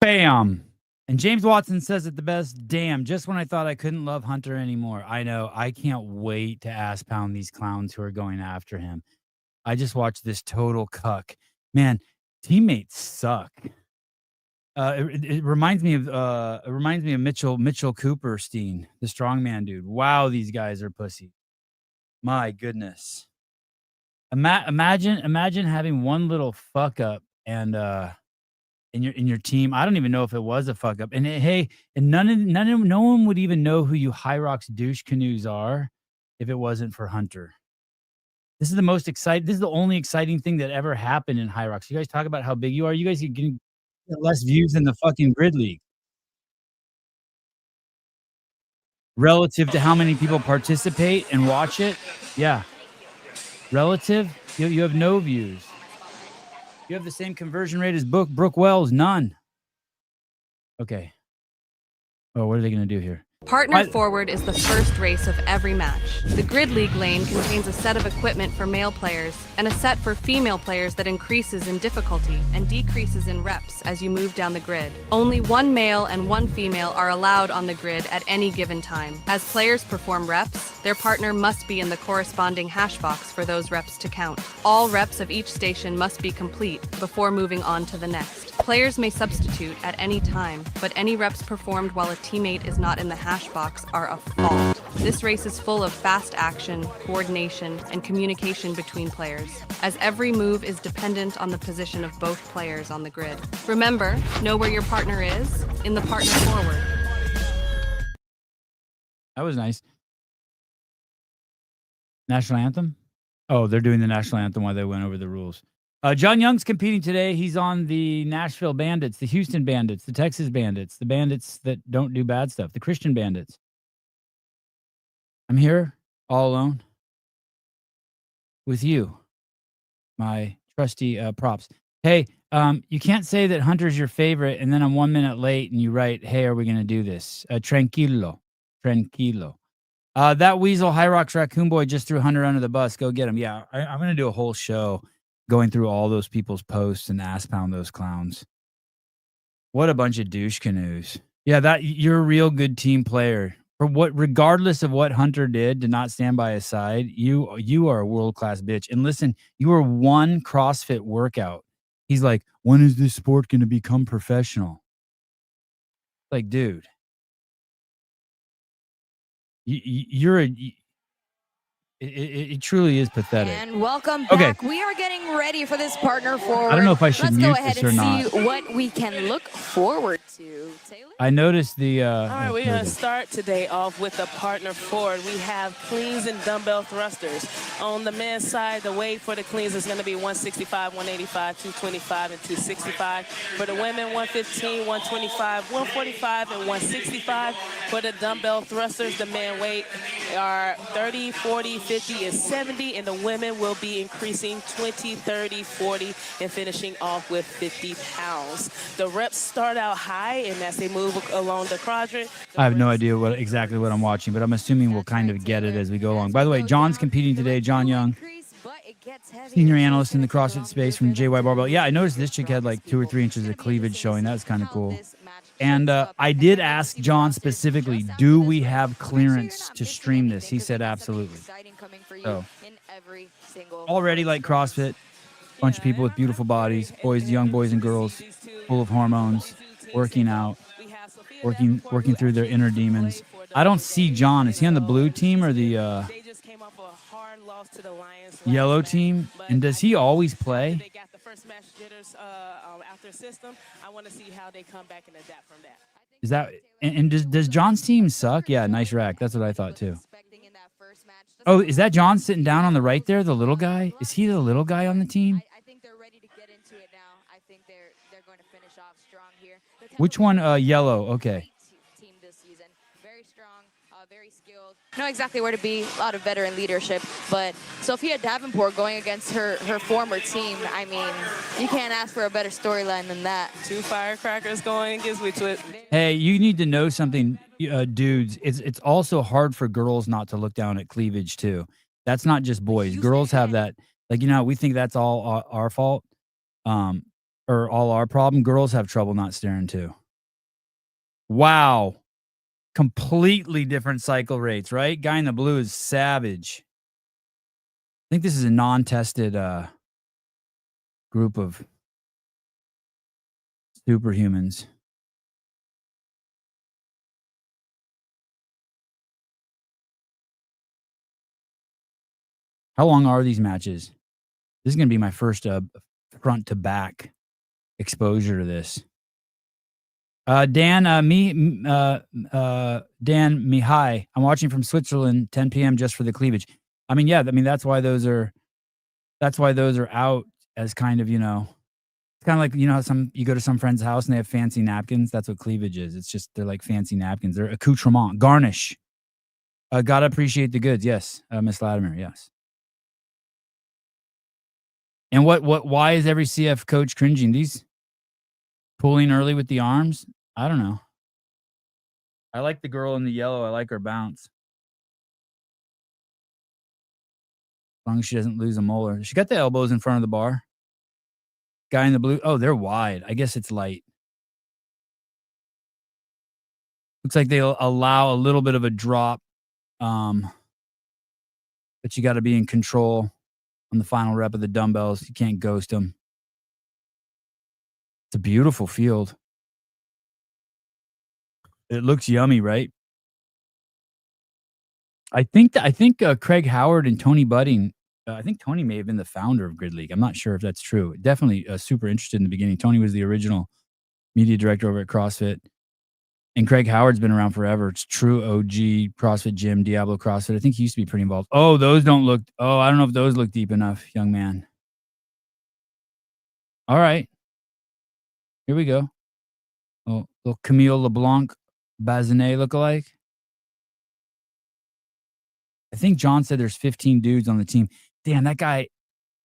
Bam. And James Watson says it the best. Damn, just when I thought I couldn't love Hunter anymore. I know. I can't wait to ass pound these clowns who are going after him. I just watched this total cuck. Man, teammates suck. It reminds me of Mitchell Cooperstein, the strongman dude. Wow, these guys are pussy. My goodness. Imagine having one little fuck up and in your team. I don't even know if it was a fuck up. And hey, and no one would even know who you Hyrox douche canoes are if it wasn't for Hunter. This is the most exciting. This is the only exciting thing that ever happened in Hyrox. You guys talk about how big you are. You guys are getting less views than the fucking Grid League. Relative to how many people participate and watch it, yeah. Relative, you have no views. You have the same conversion rate as Brooke Wells, none. Okay. Oh, what are they going to do here? Partner Forward is the first race of every match. The Grid League lane contains a set of equipment for male players and a set for female players that increases in difficulty and decreases in reps as you move down the grid. Only one male and one female are allowed on the grid at any given time. As players perform reps, their partner must be in the corresponding hash box for those reps to count. All reps of each station must be complete before moving on to the next. Players may substitute at any time, but any reps performed while a teammate is not in the hash box are a fault. This race is full of fast action, coordination, and communication between players, as every move is dependent on the position of both players on the grid. Remember, know where your partner is in the Partner Forward. That was nice. National anthem? Oh, they're doing the national anthem while they went over the rules. John Young's competing today. He's on the Nashville Bandits, the Houston Bandits, the Texas Bandits, the Bandits that don't do bad stuff, the Christian Bandits. I'm here all alone with you, my trusty props. Hey, you can't say that Hunter's your favorite and then I'm 1 minute late and you write, hey, are we going to do this? Tranquilo. That Weasel Hyrox Raccoon Boy just threw Hunter under the bus. Go get him. Yeah, I'm going to do a whole show going through all those people's posts and ass pound those clowns. What a bunch of douche canoes. Yeah, that you're a real good team player. For what, regardless of what Hunter did to not stand by his side, you are a world-class bitch. And listen, you are one CrossFit workout. He's like, when is this sport going to become professional? Like, dude, you're a... It truly is pathetic. And welcome back. We are getting ready for this Partner Forward. I don't know if I should mute this or not. Let's go ahead and see what we can look forward to. Taylor? I noticed the... All right, we're going to start today off with the Partner Forward. We have cleans and dumbbell thrusters. On the men's side, the weight for the cleans is going to be 165, 185, 225, and 265. For the women, 115, 125, 145, and 165. For the dumbbell thrusters, the men weight are 30, 40, 50, and 70, and the women will be increasing 20, 30, 40, and finishing off with 50 pounds. The reps start out high, and as they move along the quadrant... I have no idea exactly what I'm watching, but I'm assuming we'll kind of get it as we go along. By the way, John's competing today, John Young, senior analyst in the CrossFit space from JY Barbell. Yeah, I noticed this chick had like 2 or 3 inches of cleavage showing. That's kind of cool. And I did ask John specifically, do we have clearance to stream this? He said absolutely. So, already like CrossFit, bunch of people with beautiful bodies, young boys and girls, full of hormones, working out, working through their inner demons. I don't see John. Is he on the blue team or the yellow team? And does he always play? They got the first match jitters out their system. I want to see how they come back and adapt from that. Is that and does John's team suck? Yeah, nice rack. That's what I thought too. Oh, is that John sitting down on the right there, the little guy? Is he the little guy on the team? I think they're ready to get into it now. I think they're going to finish off strong here. Which one? Yellow. Okay. Team this season. Very strong, very skilled. Know exactly where to be. A lot of veteran leadership. But Sophia Davenport going against her former team. I mean, you can't ask for a better storyline than that. 2 firecrackers going against me to it. Hey, you need to know something, dudes. It's also hard for girls not to look down at cleavage too. That's not just boys. Girls have that. Like, we think that's all our fault. or all our problem. Girls have trouble not staring too. Wow. Completely different cycle rates, right? Guy in the blue is savage. I think this is a non-tested group of superhumans. How long are these matches? This is going to be my first front to back exposure to this. Dan Mihai, I'm watching from Switzerland, 10 p.m. just for the cleavage. I mean, yeah, that's why those are out as kind of, it's kind of like, how you go to some friend's house and they have fancy napkins. That's what cleavage is. It's just, they're like fancy napkins. They're accoutrement, garnish. Gotta appreciate the goods. Yes. Miss Latimer. Yes. And why is every CF coach cringing? These pulling early with the arms? I don't know. I like the girl in the yellow. I like her bounce. As long as she doesn't lose a molar. She got the elbows in front of the bar. Guy in the blue. Oh, they're wide. I guess it's light. Looks like they'll allow a little bit of a drop. But you got to be in control on the final rep of the dumbbells. You can't ghost them. It's a beautiful field. It looks yummy, right? I think Craig Howard and Tony Budding, I think Tony may have been the founder of Grid League. I'm not sure if that's true. Definitely super interested in the beginning. Tony was the original media director over at CrossFit. And Craig Howard's been around forever. It's true OG CrossFit Gym, Diablo CrossFit. I think he used to be pretty involved. Oh, those don't look. Oh, I don't know if those look deep enough, young man. All right. Here we go. Oh, little Camille LeBlanc Bazinet lookalike. I think John said there's 15 dudes on the team. Damn, that guy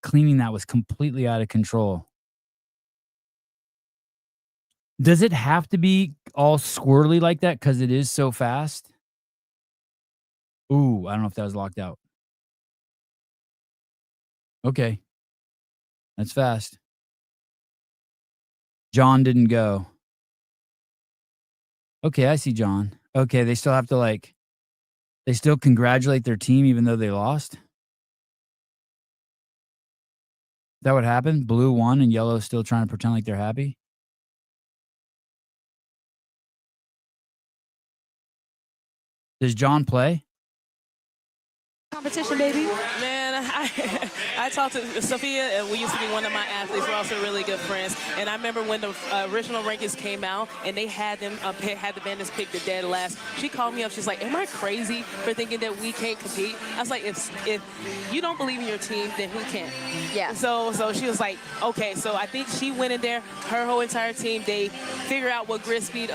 cleaning that was completely out of control. Does it have to be all squirrely like that because it is so fast? Ooh, I don't know if that was locked out. Okay. That's fast. John didn't go. Okay, I see John. Okay, they still have to they still congratulate their team even though they lost? That would happen? Blue won and yellow still trying to pretend like they're happy? Does John play? Competition, baby. Man, I talked to Sophia, and we used to be one of my athletes. We're also really good friends. And I remember when the original rankings came out, and they had them had the Bandits pick the dead last. She called me up. She's like, "Am I crazy for thinking that we can't compete?" I was like, "If you don't believe in your team, then who can?" Yeah. So she was like, "Okay." So I think she went in there. Her whole entire team. They figured out what grid speed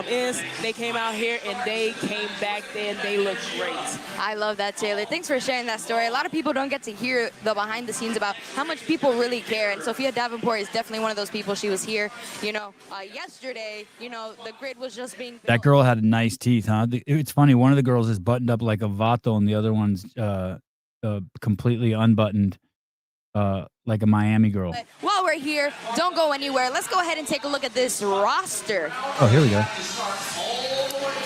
is. They came out here and they came back. And they looked great. I love that, Taylor. Thanks for sharing that story. A lot of people don't get to hear the behind the scenes about how much people really care. And Sophia Davenport is definitely one of those people. She was here, yesterday, the grid was just being built. That girl had nice teeth, huh? It's funny. One of the girls is buttoned up like a vato and the other one's completely unbuttoned like a Miami girl. But while we're here, don't go anywhere. Let's go ahead and take a look at this roster. Oh, here we go.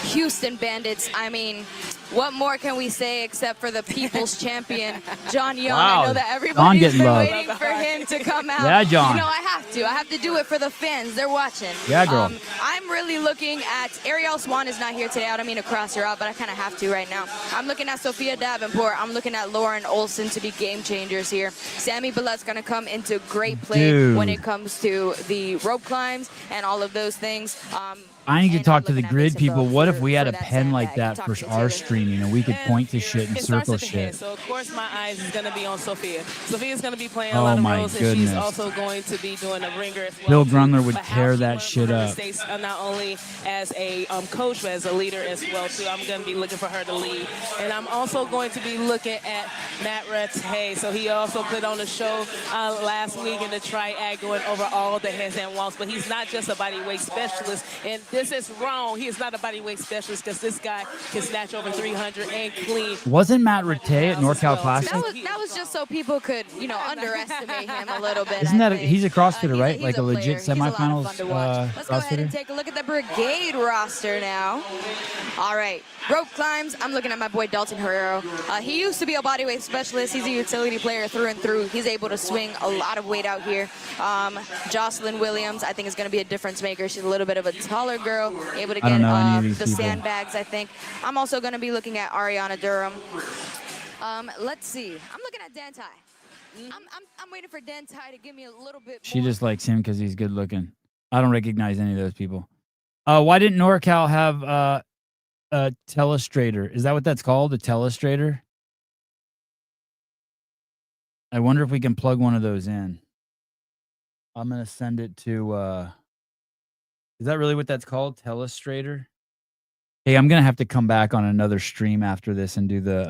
Houston Bandits. I mean, what more can we say except for the people's champion, John Young? Wow. I know that everybody's getting been love. waiting for him to come out. Yeah, John. I have to do it for the fans. They're watching. Yeah, girl. I'm really looking at Ariel Swan is not here today. I don't mean to cross her out, but I kind of have to right now. I'm looking at Sophia Davenport. I'm looking at Lauren Olson to be game changers here. Sammy Billet's going to come into great play when it comes to the rope climbs and all of those things. I need to talk to the looking at grid Mason people. Bell What for- if we had for a that pen like sandbag. that Talk for to our Taylor. streaming and we could point to shit and It starts circle at the head, shit? so of course my eyes is going to be on Sophia. Sophia's going to be playing a Oh lot of my roles, and goodness. she's also going to be doing a ringer as well. Bill too. Grunler would But how tear she that went shit from her up. mistakes, not only as a coach, but as a leader as well too. I'm going to be looking for her to lead, and I'm also going to be looking at Matt Rattay. So he also put on a show last week in the Triad, going over all the handstand walks. But he's not just a bodyweight specialist, and this is wrong. He is not a bodyweight specialist because this guy can snatch over 3 300 and clean. Wasn't Matt Rattay at NorCal Classic? That was just so people could, underestimate him a little bit. Isn't that I think. he's a CrossFitter, right? He's like a player. legit He's a lot of semifinals fun to watch. Let's go ahead and CrossFitter? take a look at the Brigade roster now. All right, rope climbs. I'm looking at my boy Dalton Herrero. He used to be a bodyweight specialist. He's a utility player through and through. He's able to swing a lot of weight out here. Jocelyn Williams, I think, is going to be a difference maker. She's a little bit of a taller girl, able to I don't get know any of these the people. sandbags, I think. I'm also going to be looking at Ariana Durham. Let's see. I'm looking at Dan Tai. I'm waiting for Dan Tai to give me a little bit She more. just likes him because he's good looking. I don't recognize any of those people. Why didn't NorCal have a telestrator? Is that what that's called? A telestrator? I wonder if we can plug one of those in. I'm going to send it to... is that really what that's called? Telestrator? Hey, I'm going to have to come back on another stream after this and do the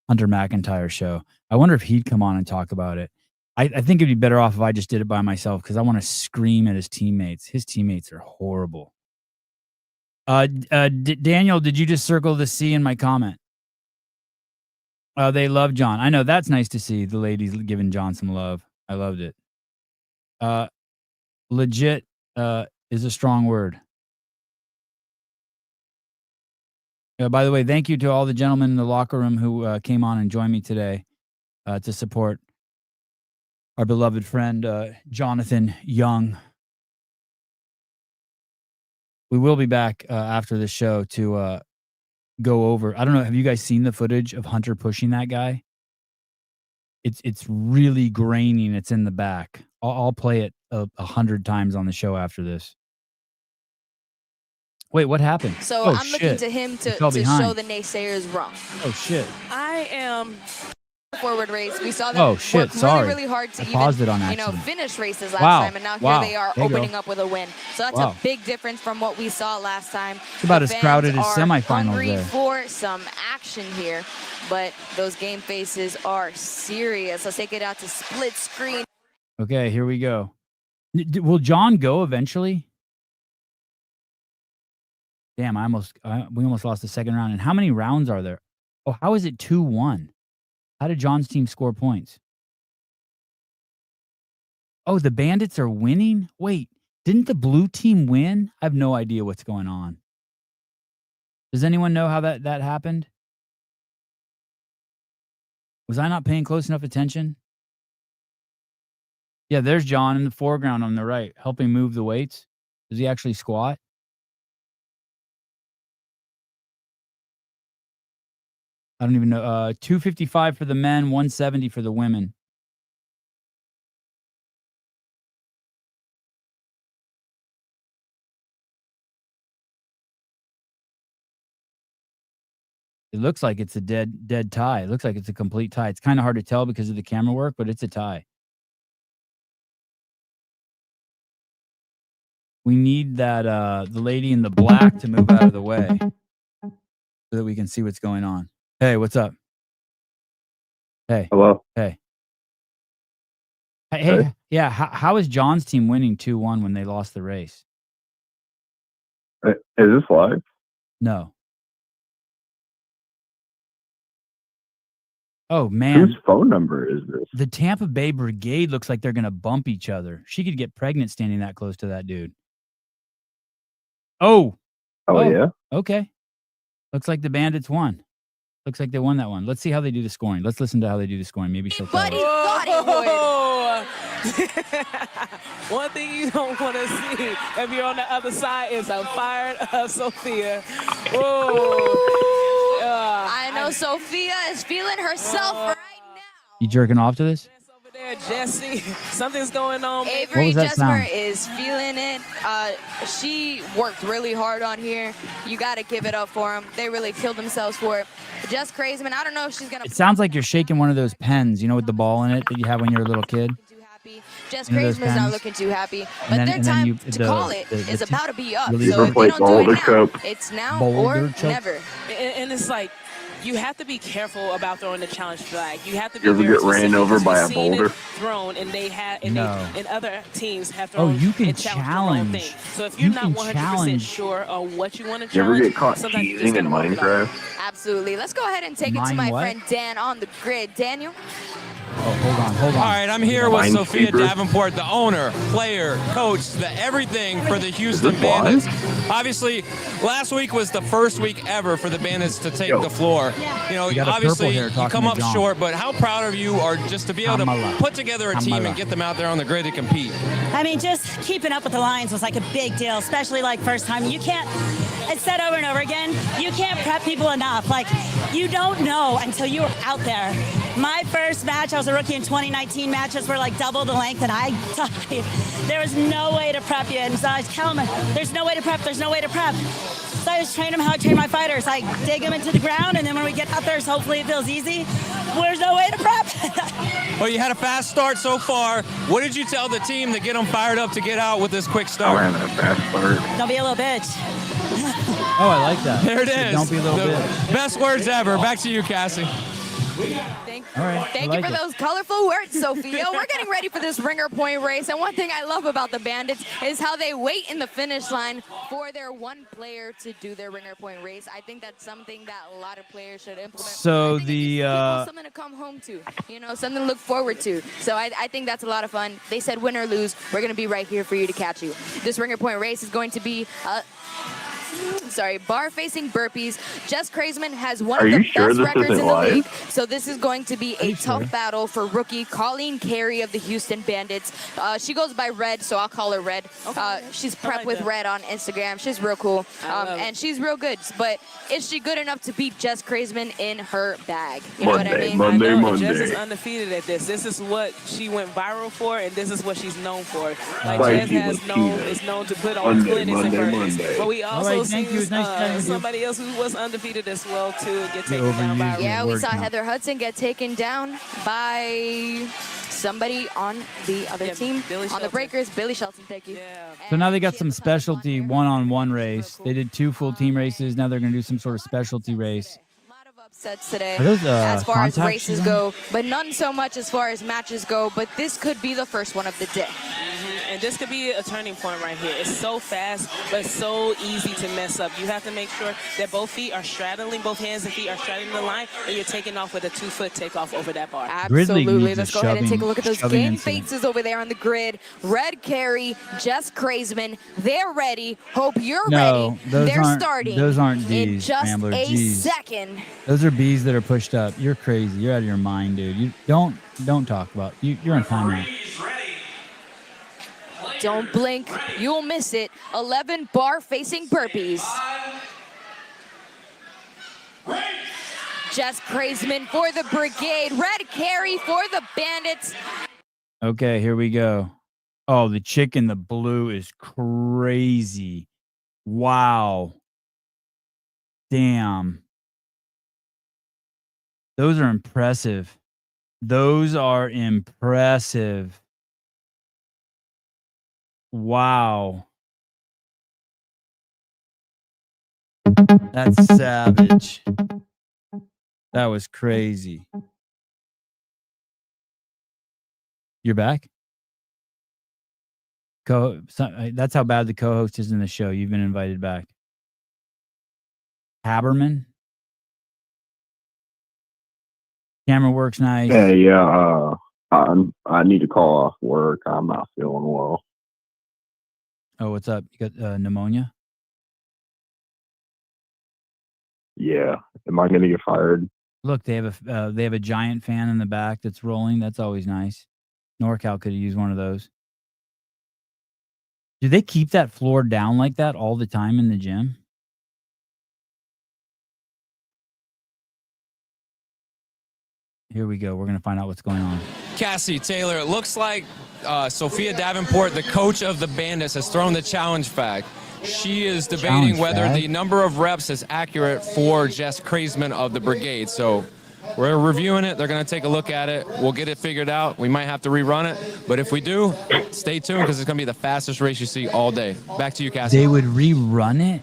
Hunter McIntyre show. I wonder if he'd come on and talk about it. I think it'd be better off if I just did it by myself because I want to scream at his teammates. His teammates are horrible. Daniel, did you just circle the C in my comment? They love John. I know, that's nice to see the ladies giving John some love. I loved it. Legit is a strong word. By the way, thank you to all the gentlemen in the locker room who came on and joined me today to support our beloved friend, Jonathan Young. We will be back after the show to go over. I don't know. Have you guys seen the footage of Hunter pushing that guy? It's really grainy and it's in the back. I'll play it 100 times on the show after this. Wait, what happened? So Oh, I'm looking shit. to him He to fell show behind. the naysayers wrong. Oh, shit. I am Forward race. We saw them Oh, shit, work sorry. really hard to I paused it on even, accident. finish races last Wow. time, and now Wow. here they are There you go. opening up with a win. So that's Wow. a big difference from what we saw last time. It's about The as fans crowded as are semifinals hungry there. for some action here, but those game faces are serious. Let's take it out to split screen. Okay, here we go. Will John go eventually? Damn, we almost lost the second round. And how many rounds are there? Oh, how is it 2-1? How did John's team score points? Oh, the Bandits are winning? Wait, didn't the blue team win? I have no idea what's going on. Does anyone know how that happened? Was I not paying close enough attention? Yeah, there's John in the foreground on the right, helping move the weights. Does he actually squat? I don't even know. 255 for the men, 170 for the women. It looks like it's a dead tie. It looks like it's a complete tie. It's kind of hard to tell because of the camera work, but it's a tie. We need that the lady in the black to move out of the way so that we can see what's going on. Hey, what's up? Hey. Hello. Hey. Hey. Hey. Yeah. How is John's team winning 2-1 when they lost the race? Is this live? No. Oh, man. Whose phone number is this? The Tampa Bay Brigade looks like they're going to bump each other. She could get pregnant standing that close to that dude. Oh. Oh, yeah? Okay. Looks like the Bandits won. Looks like they won that one. Let's see how they do the scoring. Let's listen to how they do the scoring. Maybe she'll tell But he us. thought he would. One thing you don't want to see if you're on the other side is a fired up Sophia. Whoa. I know Sophia is feeling herself right now. You jerking off to this? Over there, Jesse. Something's going on. baby. Avery was that Jesmer sound? is feeling it. She worked really hard on here. You got to give it up for them. They really killed themselves for it. Jess Crazeman, I don't know if she's going to... It sounds like you're shaking one of those pens, you know, with the ball in it that you have when you're a little kid. Jess You know those Crazeman's not pens? looking too happy. But then- their and then time you- to the- call it the is t- about to be up. really So if Never they played don't do it Boulder now, Cup. it's now Boulder or Cup? never. And it's like, you have to be careful about throwing the challenge flag. You have to be You ever very get ran specific, over because by we've a seen it boulder? thrown, and they have, and other teams have Oh, thrown you can and challenged the wrong challenge. thing. So if you're You not can 100% challenge. sure on what you want to You ever challenge, get caught sometimes you just cheesing in gotta work it out. Minecraft? Absolutely. Let's go ahead and take it to Mine my what? friend Dan on the grid. Daniel? Oh, hold on. All right, I'm here with Sophia Minesweeper. Davenport, the owner, player, coach, the everything for the Houston this live? Bandits. Obviously, last week was the first week ever for the Bandits to take Yo. the floor. You know, You got a obviously, purple hair you talking come to up John. short, but how proud of you are just to be able Kamala. to put together a team Kamala. and get them out there on the grid to compete? I mean, just keeping up with the lines was like a big deal, especially like first time. You can't, it's said over and over again, you can't prep people enough. Like, you don't know until you're out there. My first match, I was a rookie in 2019, matches were like double the length, and I died. There was no way to prep you. And so I was telling them, there's no way to prep, there's no way to prep. So I just train them how I train my fighters. I dig them into the ground, and then when we get out there, so hopefully it feels easy. There's no way to prep. Well, you had a fast start so far. What did you tell the team to get them fired up to get out with this quick I'm start? having a fast start. Don't be a little bitch. Oh, I like that. There it So is. Don't be a little The bit. Best words ever. Back to you, Cassie. All right. Thank I you like for it. those colorful words, Sophia. We're getting ready for this ringer point race, and one thing I love about the Bandits is how they wait in the finish line for their one player to do their ringer point race. I think that's something that a lot of players should implement. So I think it gives people something to come home to, you know, something to look forward to. So I think that's a lot of fun. They said win or lose, we're going to be right here for you to catch you. This ringer point race is going to be bar-facing burpees. Jess Kreisman has one Are of the you sure best this records isn't in the live? league. So this is going to be a tough sure? battle for rookie Colleen Carey of the Houston Bandits. She goes by Red, so I'll call her Red. She's prepped like with that. Red on Instagram. She's real cool, love it. and she's real good. But is she good enough to beat Jess Kreisman in her bag? You know what I Monday, mean? Monday. I know, and Jess is Monday. undefeated at this. This is what she went viral for, and this is what she's known for. Like Spicy Jess Latina. is known to put on Monday, clinics and Monday, burdens. Monday. But we also right, thank you. seen Nice chatting with you. somebody else who was undefeated as well too get taken overused down by. it. Yeah, we word saw count. Heather Hudson get taken down by somebody on the other Yeah, team. Billy On the Shelton. Breakers, Billy Shelton, thank you. Yeah. So now they got She some had the fastest specialty one there. one-on-one race. They did 2 full team races. Now they're going to do some sort of specialty race. A lot of upsets today Are those, as far as contact races shoes go, but none so much as far as matches go. But this could be the first one of the day. And this could be a turning point right here. It's so fast, but it's so easy to mess up. You have to make sure that both feet are straddling, both hands and feet are straddling the line, and you're taking off with a 2-foot takeoff over that bar. Grid League Absolutely. needs a Let's go ahead and take a look at those shoving game incident. faces over there on the grid. Red Carey, Jess Kreisman, they're ready. Hope you're No, ready. those They're aren't- starting those aren't in Ds, just Rambler, a Gs. second. Those are bees that are pushed up. You're crazy. You're out of your mind, dude. You don't talk about. You're on timeout. Don't blink. You'll miss it. 11 bar-facing burpees. Jess Kreisman for the Brigade. Red Carey for the Bandits. Okay, here we go. Oh, the chick in the blue is crazy. Wow. Damn. Those are impressive. Those are impressive. Wow. That's savage. That was crazy. You're back? That's how bad the co-host is in the show. You've been invited back. Haberman? Camera works nice. Yeah. I need to call off work. I'm not feeling well. Oh, what's up? You got pneumonia? Yeah. Am I gonna get fired? Look, they have a giant fan in the back that's rolling. That's always nice. NorCal could have used one of those. Do they keep that floor down like that all the time in the gym? Here we go. We're going to find out what's going on. Cassie, Taylor, it looks like Sophia Davenport, the coach of the Bandits, has thrown the challenge flag. She is debating Challenge whether flag? the number of reps is accurate for Jess Kreisman of the Brigade. So we're reviewing it. They're going to take a look at it. We'll get it figured out. We might have to rerun it. But if we do, stay tuned because it's going to be the fastest race you see all day. Back to you, Cassie. They would rerun it?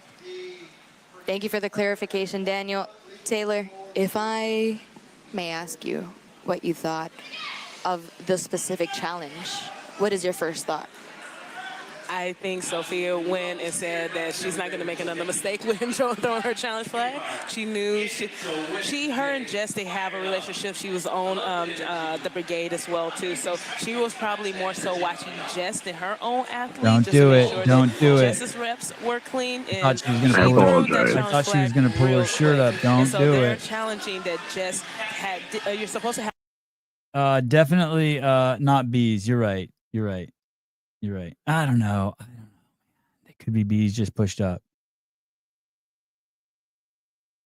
Thank you for the clarification, Daniel. Taylor, If I may ask you what you thought of the specific challenge, what is your first thought? I think Sophia went and said that she's not going to make another mistake with him throwing her challenge flag. She knew her and Jess, they have a relationship. She was on the brigade as well too, so she was probably more so watching Jess than her own athlete. Don't just do to make it. sure Don't that do it. Jess's reps were clean. And I thought she was gonna pull her. threw that I I challenge thought she was flag gonna pull her real shirt quick. up. Don't And so do they're it. challenging that Jess had. You're supposed to have. Definitely not bees. You're right. You're right. You're right. I don't know. They could be bees just pushed up.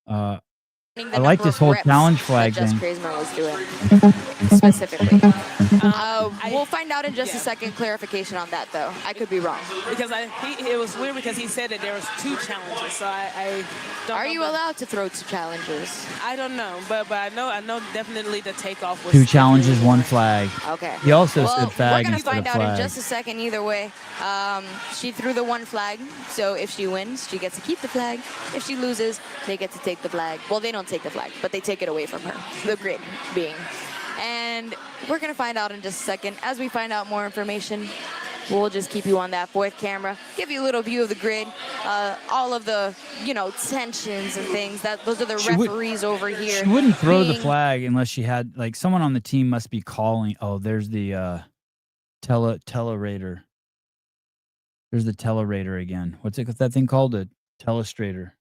I like this whole challenge flag that Jess thing. Kramer was doing specifically. We'll find out in just a second. Clarification on that, though. I could be wrong. Because it was weird because he said that there was 2 challenges. So I don't Are know you if- allowed to throw 2 challenges? I don't know, but I know definitely the takeoff was 2 challenges, 1 flag. Okay. He also Well, said we're flag gonna instead find of out in flag. just a second. Either way, she threw the 1 flag, so if she wins, she gets to keep the flag. If she loses, they get to take the flag. Well, they don't take the flag, but they take it away from her. The grid being. And we're gonna find out in just a second. As we find out more information, we'll just keep you on that 4th camera, give you a little view of the grid, all of the, tensions and things. Those are the referees over here. She wouldn't throw the being- flag unless she had, like, someone on the team must be calling. Oh, there's the telerator. There's the telerator again. What's that thing called? A telestrator.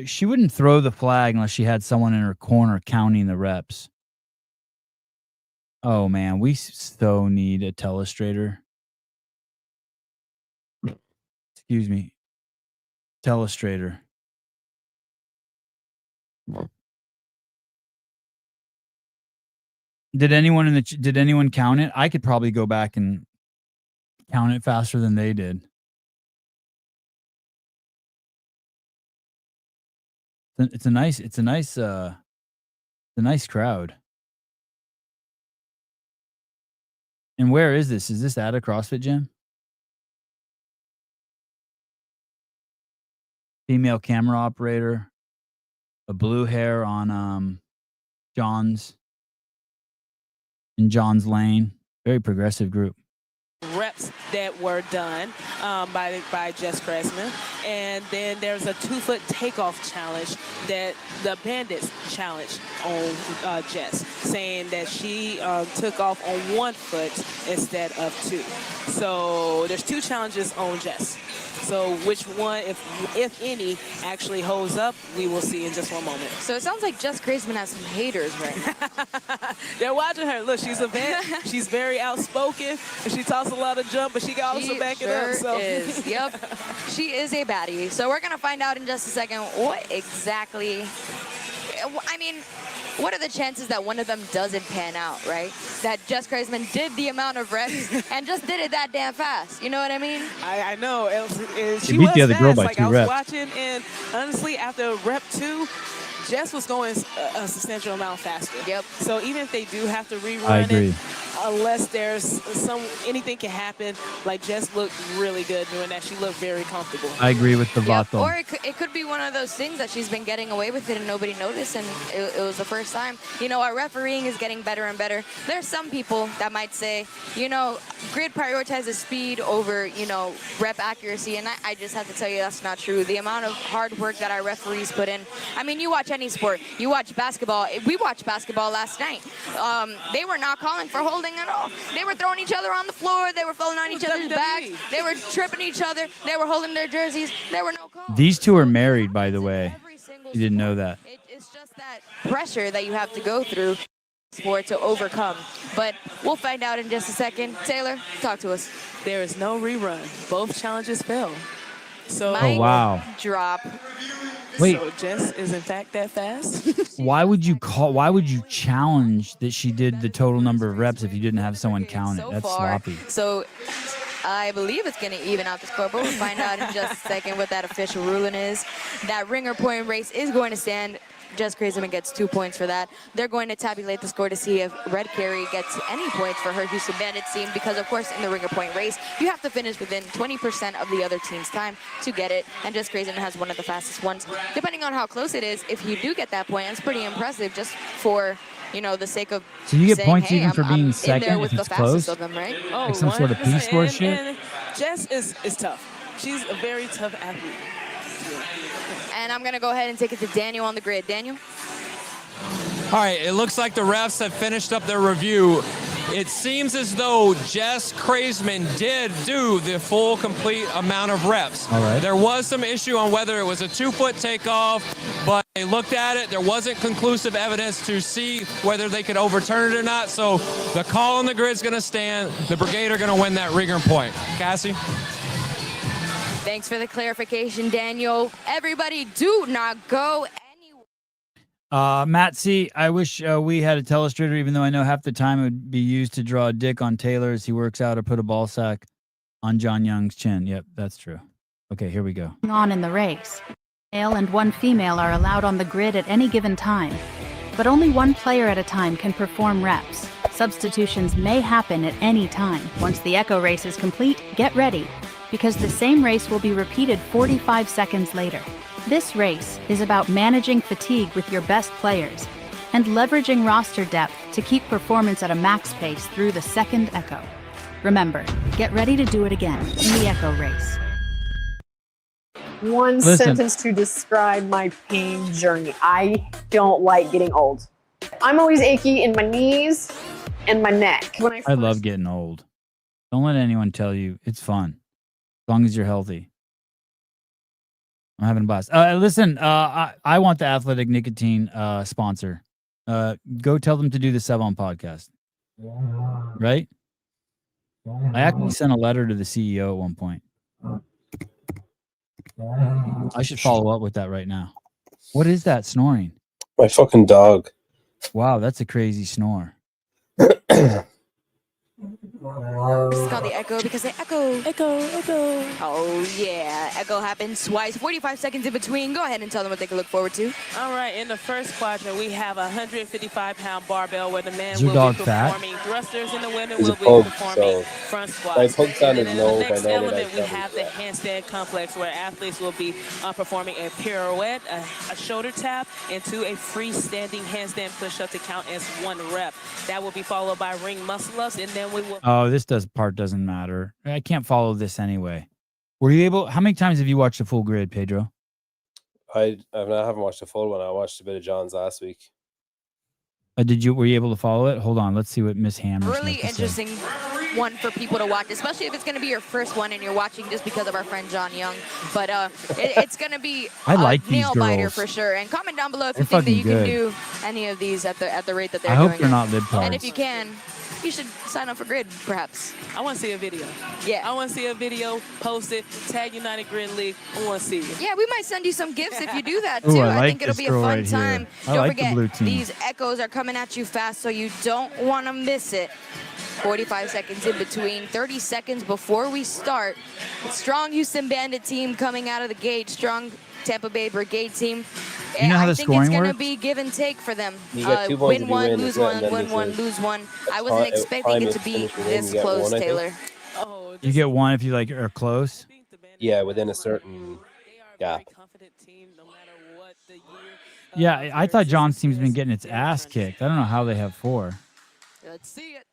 She wouldn't throw the flag unless she had someone in her corner counting the reps. Oh, man, we so need a telestrator. Excuse me. Telestrator. Did anyone count it? I could probably go back and count it faster than they did. It's a nice crowd. And where is this? Is this at a CrossFit gym? Female camera operator. A blue hair on John's lane. Very progressive group. Reps that were done by Jess Cressman, and then there's a 2-foot takeoff challenge that the Bandits challenged on Jess, saying that she took off on 1 foot instead of 2. So there's 2 challenges on Jess. So which one, if any, actually holds up, we will see in just one moment. So it sounds like Jess Graceman has some haters right now. They're watching her. Look, she's a vet. She's very outspoken. And she talks a lot of jump, but she can also back it up. So. Is. Yep. She is a baddie. So we're going to find out in just a second what exactly... I mean, what are the chances that one of them doesn't pan out, right? That Jess Kreisman did the amount of reps and just did it that damn fast. You know what I mean? I know. She beat was the other girl fast. by Like 2 I was reps. watching, and honestly, after rep 2, Jess was going a substantial amount faster. Yep. So even if they do have to rerun I agree. it, unless there's anything can happen, like Jess looked really good doing that. She looked very comfortable. I agree with the Yep. Vato. Or it could be one of those things that she's been getting away with it and nobody noticed, and it was the first time. Our refereeing is getting better and better. There's some people that might say, grid prioritizes speed over, rep accuracy, and I just have to tell you that's not true. The amount of hard work that our referees put in. I mean, you watch any sport. You watch basketball. We watched basketball last night. They were not calling for holding at all. They were throwing each other on the floor. They were falling on each other's backs. They were tripping each other. They were holding their jerseys. There were no calls. These 2 are married, by the way. You didn't know that. It's just that pressure that you have to go through sport to overcome. But we'll find out in just a second. Taylor, talk to us. There is no rerun. Both challenges fell. So Mic wow. drop. Wait. So Jess is in fact that fast. Why would you challenge that she did the total number of reps if you didn't have someone count it? So That's far, sloppy. So I believe it's going to even out the score, but we'll find out in just a second what that official ruling is. That ringer point race is going to stand Jess Crazeman gets 2 points for that. They're going to tabulate the score to see if Red Carey gets any points for her Houston Bandits team, because of course in the ringer point race, you have to finish within 20% of the other team's time to get it, and Jess Crazeman has one of the fastest ones. Depending on how close it is, if you do get that point, it's pretty impressive just for, you know, the sake of So you get saying, points hey, even for I'm being in second there with if the it's fastest close? of them, right? Oh, Like some sort of Peace Corps shit? And Jess is tough. She's a very tough athlete. And I'm gonna go ahead and take it to Daniel on the grid. Daniel? All right, it looks like the refs have finished up their review. It seems as though Jess Crazeman did do the full, complete amount of reps. All right. There was some issue on whether it was a 2-foot takeoff, but they looked at it. There wasn't conclusive evidence to see whether they could overturn it or not. So the call on the grid is going to stand. The Brigade are going to win that ringer point. Cassie? Thanks for the clarification, Daniel. Everybody do not go anywhere. Matt C., I wish we had a telestrator, even though I know half the time it would be used to draw a dick on Taylor as he works out or put a ball sack on John Young's chin. Yep, that's true. Okay, here we go. On in the race. Male and one female are allowed on the grid at any given time, but only one player at a time can perform reps. Substitutions may happen at any time. Once the echo race is complete, get ready, because the same race will be repeated 45 seconds later. This race is about managing fatigue with your best players and leveraging roster depth to keep performance at a max pace through the second echo. Remember, get ready to do it again in the echo race. One sentence to describe my pain journey. I don't like getting old. I'm always achy in my knees and my neck. I love getting old. Don't let anyone tell you it's fun, as long as you're healthy. I'm having a blast. Listen, I want the Athletic Nicotine sponsor. Go tell them to do the Sub on podcast. Right? I actually sent a letter to the CEO at one point. I should follow up with that right now. What is that snoring? My fucking dog. Wow, that's a crazy snore. It's called the echo because they echo. Echo. Oh, yeah. Echo happens twice. 45 seconds in between. Go ahead and tell them what they can look forward to. All right, in the first quadrant, we have a 155-pound barbell where the men Is your will dog be fat? performing thrusters and the women He's will a be pug, performing so front my squats. pug sound And is then low, in the but I next know that element, we I have the handstand complex where athletes will be performing a pirouette, a shoulder tap, into a freestanding handstand push-up to count as 1 rep. That will be followed by ring muscle-ups, and then we will... Oh, this part doesn't matter. I can't follow this anyway. Were you able? How many times have you watched the full grid, Pedro? I haven't watched the full one. I watched a bit of John's last week. Were you able to follow it? Hold on, let's see what Miss Hammer. Really interesting one for people to watch, especially if it's going to be your first one and you're watching just because of our friend John Young. But it's going to be I like a these nail biter girls. for sure. And comment down below if They're you think that you fucking can good. do any of these at the rate that they're I doing. hope they're not lib And if tards. you can, you should sign up for Grid, perhaps. I want to see a video. Yeah. I want to see a video, post it, tag United Grid League. I want to see it. Yeah, we might send you some gifts if you do that too. Ooh, I like think it'll this be a girl fun right here. time. I Don't like the forget, blue team. these echoes are coming at you fast, so you don't want to miss it. 45 seconds in between, 30 seconds before we start. Strong Houston Bandit team coming out of the gate, strong Tampa Bay Brigade team. You know how I the think it's scoring going to works? be give and take for them. You get 2 points if Win you one, win, lose and one, then win there's one, a lose one. I wasn't expecting time it is to be finished within, this you get close, one, I think. Taylor. Oh, You get one if you are close. Yeah, within a certain gap. Yeah, I thought John's team's been getting its ass kicked. I don't know how they have 4. Let's see it.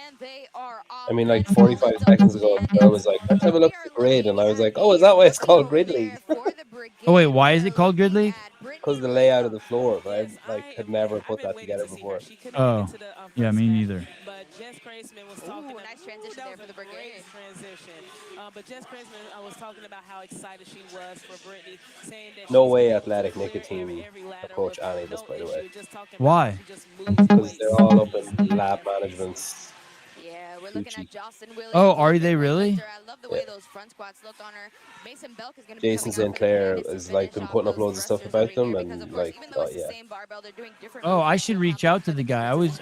And they are off. I mean, like 45 seconds ago, I was like, let's have a look at the grid. And I was like, oh, is that why it's called Grid League? Oh wait, why is it called Grid League? Because of the layout of the floor. But I had never put that together before. Oh, yeah, me neither. But Jess Crazeman was talking Ooh, nice transition there for the Brigade. Transition. But Jess Crazeman, I was talking about how excited she was for Brittany, saying that No she's way been Athletic through Nicotine every ladder approach with any of this, no by the issue, way. just talking about Why? how she just moves Because weights. they're all up in lab managements. Yeah, we're looking at Jocelyn Williams. Oh, are they really? I love the way those front squats look on her. Mason Belk is going to be Jason coming out for the Sinclair Bandits to has like been finish putting off up loads of those stuff thrusters about right them, here, because, and of course, like, even though it's the yeah. same barbell, they're doing different Oh, I movements. should reach out to the guy. I was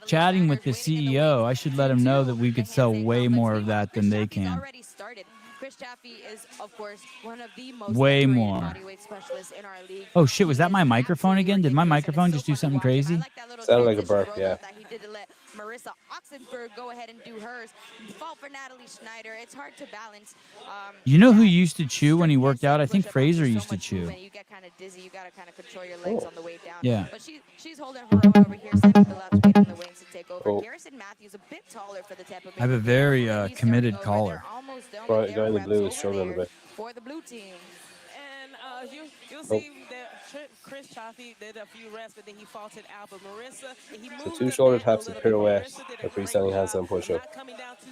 chatting with the CEO. I should let him know that we could sell way more of that than they can. Chris Chaffee is, of course, one of the most Way decorated more. bodyweight specialists in our league. Oh shit, was He that my is microphone again? Did my microphone just do something crazy? I like that little Sounded like a transition burp, roll yeah. up that he did to let Marissa Oxenberg go ahead and do hers. Fall for Natalie Schneider. It's hard to balance. You know who used to chew when he worked out? I think Fraser used to chew. You get kind of dizzy. You got to kind of control your legs on the way down. Yeah. But she's holding her own over here. Sammy Billups waiting in the wings to take over. Oh. Garrison Matthews a bit taller for the Tampa Bay. I have a very committed caller. Right, guy in the blue is struggling a bit. For the blue team. And you'll see that Chris Chaffee did a few reps, but then he faltered out. But Marissa, he moved So 2 shoulder taps, a pirouette, a freestanding handstand push-up.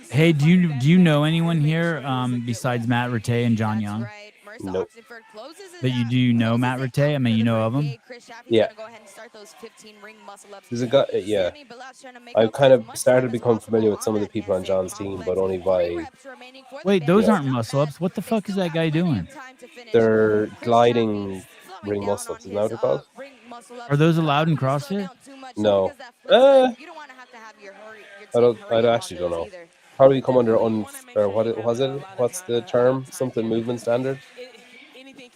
Hey, do you know anyone here besides Matt Rattay and John Young? Nope. But you know Matt Rattay? I mean, you know of him? Yeah. There's a guy, yeah. I've kind of started to become familiar with some of the people on John's team, but only by... Wait, those aren't muscle-ups. What the fuck is that guy doing? They're gliding ring muscle-ups, isn't that what they're called? Are those allowed in CrossFit? No. I actually don't know. Probably come under or what's the term? Something movement standard?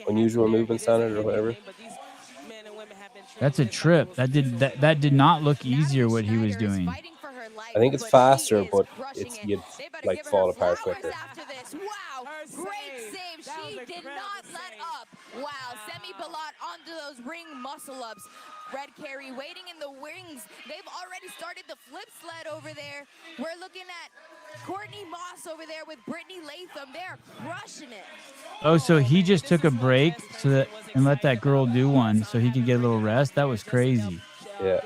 Unusual movement standard or whatever. That's a trip. That did not look easier what he was doing. I think it's faster, but you'd like fall apart quicker. Wow, great save. She did not let up. Wow, Semi Billat onto those ring muscle ups. Red Carey waiting in the wings. They've already started the flip sled over there. We're looking at Courtney Moss over there with Brittany Latham. They're crushing it. Oh, so he just took a break and let that girl do one so he could get a little rest? That was crazy. Yeah.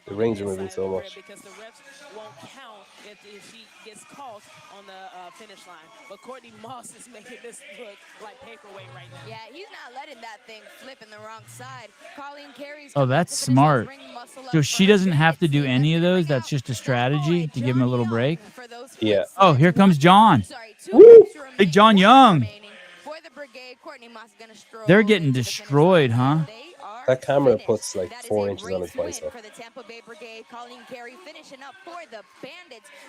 The rings are moving so much. Because the reps won't count if she gets caught on the finish line. But Courtney Moss is making this look like paperweight right now. Yeah, he's not letting that thing flip in the wrong side. Colleen Carey's Oh, that's smart. So she doesn't have to do any of those? That's just a strategy to give him a little break? Yeah. Oh, here comes John. Woo! Big John Young. They're getting destroyed, huh? That camera puts like 4 inches on his bicep.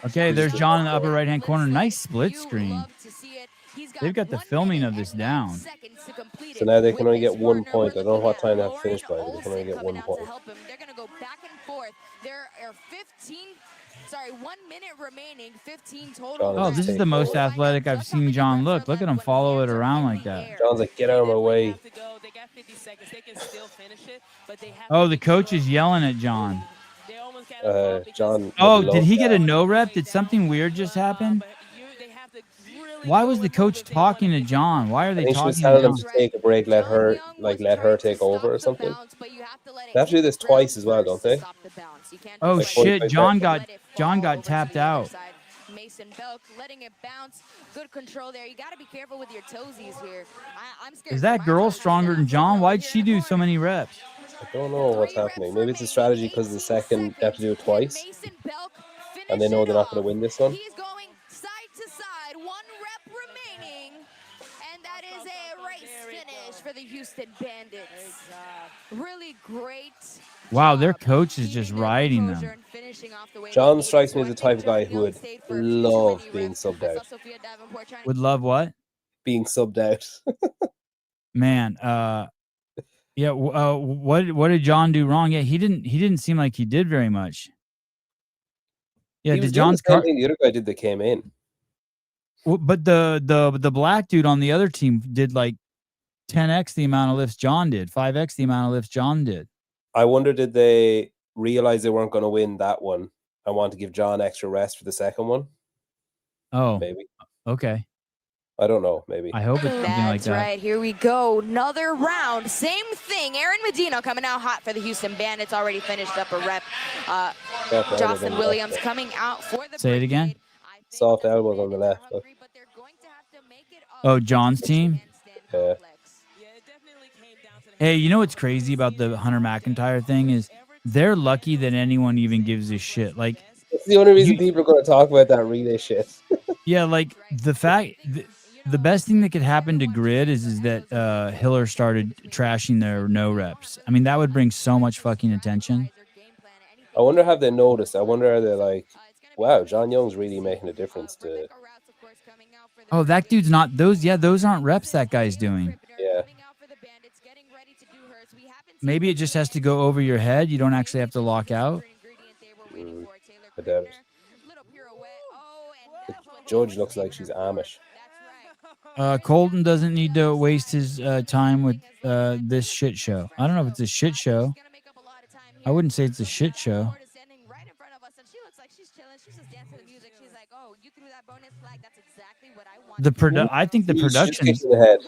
Okay, there's John in the upper right-hand corner. Nice split screen. They've got the filming of this down. So now they can only get 1 point. I don't know what time they have to finish by, but they can only get 1 point. They're going to go back and forth. There are 1 minute remaining, 15 total. Oh, this is the most athletic I've seen John look. Look at him follow it around like that. John's like, get out of my way. Oh, the coach is yelling at John. John. Oh, did he get a no rep? Did something weird just happen? Why was the coach talking to John? Why are they talking to John? She was telling him to take a break, let her take over or something. They have to do this twice as well, don't they? Oh shit, John got tapped out. Mason Belk letting it bounce. Good control there. You got to be careful with your toesies here. I'm scared. Is that girl stronger than John? Why'd she do so many reps? I don't know what's happening. Maybe it's a strategy because the second they have to do it twice. And they know they're not going to win this one. He's going side to side. 1 rep remaining. And that is a race finish for the Houston Bandits. Really great. Wow, their coach is just riding them. John strikes me as the type of guy who would love being subbed out. Would love what? Being subbed out. Man, yeah. What did John do wrong? Yeah, he didn't seem like he did very much. Yeah, did John's the same thing the other guy did that came in. But the black dude on the other team did like 10x the amount of lifts John did, 5x the amount of lifts John did. I wonder, did they realize they weren't going to win that one and want to give John extra rest for the second one? Oh, maybe. Okay. I don't know. Maybe. I hope it's something like that. That's right. Here we go. Another round. Same thing. Aaron Medina coming out hot for the Houston Bandits. Already finished up a rep. Jocelyn Williams coming out for the. Say it again. Soft elbows on the left. Look. Oh, John's team? Yeah. Hey, you know what's crazy about the Hunter McIntyre thing is they're lucky that anyone even gives a shit. Like, it's the only reason people are going to talk about that relay shit. Yeah, like the fact, the best thing that could happen to Grid is that Hiller started trashing their no reps. I mean, that would bring so much fucking attention. I wonder have they noticed. I wonder are they like, Wow, John Young's really making a difference to. Oh, that dude's not those. Yeah, those aren't reps that guy's doing. Yeah. Maybe it just has to go over your head. You don't actually have to lock out. I doubt it. The judge looks like she's Amish. Colton doesn't need to waste his time with this shit show. I don't know if it's a shit show. I wouldn't say it's a shit show. I think the She just production. kicked him in the head,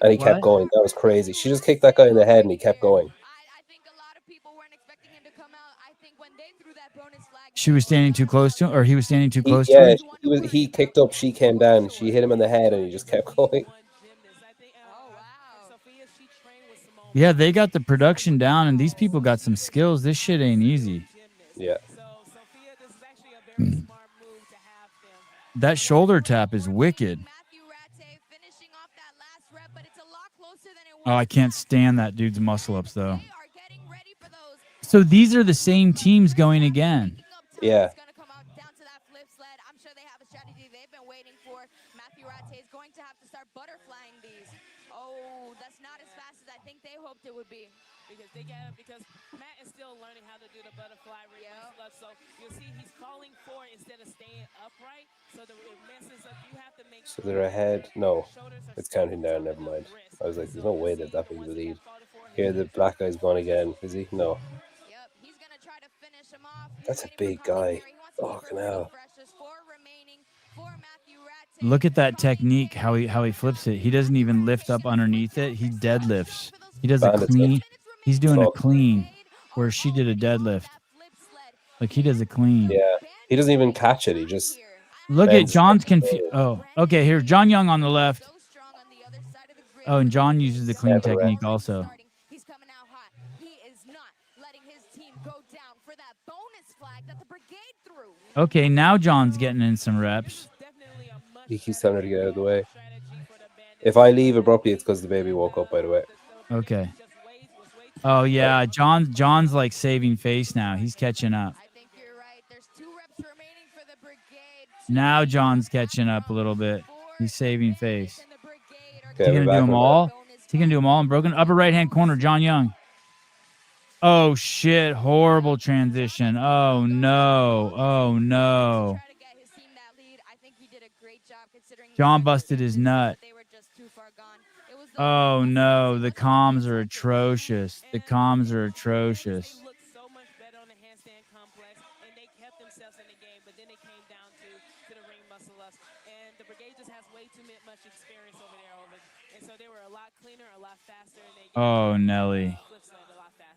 and he What? kept going. That was crazy. She just kicked that guy in the head, and he kept going. She was standing too close to him, or he was standing too close to Yeah, him. he kicked up, she came down, she hit him in the head, and he just kept going. Yeah, they got the production down, and these people got some skills. This shit ain't easy. Yeah. That shoulder tap is wicked. Oh, I can't stand that dude's muscle ups, though. So these are the same teams going again. Yeah. Because Matt is still learning how to do the butterfly reverse. So you'll see he's calling for it instead of staying upright. So it messes up. You have to make So they're ahead. No, it's counting down. Never mind. I was like, there's no way that big of a lead. Here, the black guy's gone again. Is he? No. That's a big guy. Fucking hell. Look at that technique, how he flips it. He doesn't even lift up underneath it. He deadlifts. He does a Bandits clean. lift. He's doing a clean, where she did a deadlift. Like he does a clean. Yeah. He doesn't even catch it. He just. Look at bends. John's confused. Oh, okay. Here's John Young on the left. Oh, and John uses the clean Never technique also. Okay, now John's getting in some reps. He keeps telling her to get out of the way. If I leave abruptly, it's because the baby woke up, by the way. Okay. Oh yeah, John's like saving face now. He's catching up. Now John's catching up a little bit. He's saving face. Okay, Is he we're gonna do back them on all? Is he gonna do them all in broken? Upper right hand corner, John Young. Oh shit! Horrible transition. Oh no! Oh no! John busted his nut. Oh no! The comms are atrocious. The comms are atrocious. Oh Nelly.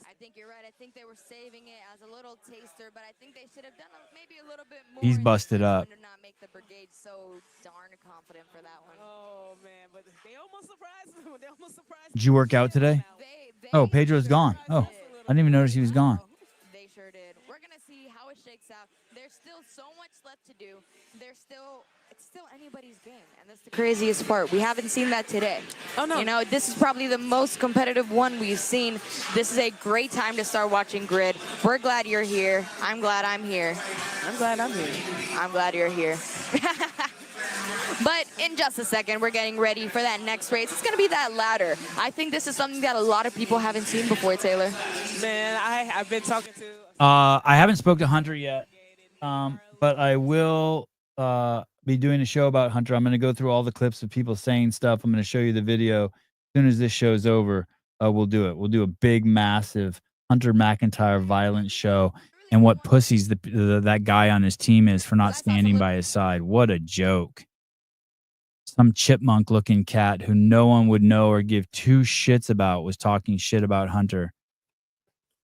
I think you're right. I think they were saving it as a little taster, but I think they should have done maybe a little bit more. He's busted up. To not make the brigade so darn confident for that one. Oh man, but they almost surprised them. They almost surprised. Did you work out today? Oh, Pedro's gone. Oh, I didn't even notice he was gone. They sure did. We're gonna see how it shakes out. There's still so much left to do. It's still anybody's game, and that's the craziest part. We haven't seen that today. Oh no. You know, this is probably the most competitive one we've seen. This is a great time to start watching Grid. We're glad you're here. I'm glad I'm here. I'm glad I'm here. I'm glad you're here. But in just a second, we're getting ready for that next race. It's going to be that ladder. I think this is something that a lot of people haven't seen before, Taylor. Man, I've been talking to. I haven't spoke to Hunter yet, but I will be doing a show about Hunter. I'm going to go through all the clips of people saying stuff. I'm going to show you the video. As soon as this show's over, we'll do it. We'll do a big, massive Hunter McIntyre violent show and what pussies that guy on his team is for not standing by his side. What a joke. Some chipmunk-looking cat who no one would know or give two shits about was talking shit about Hunter.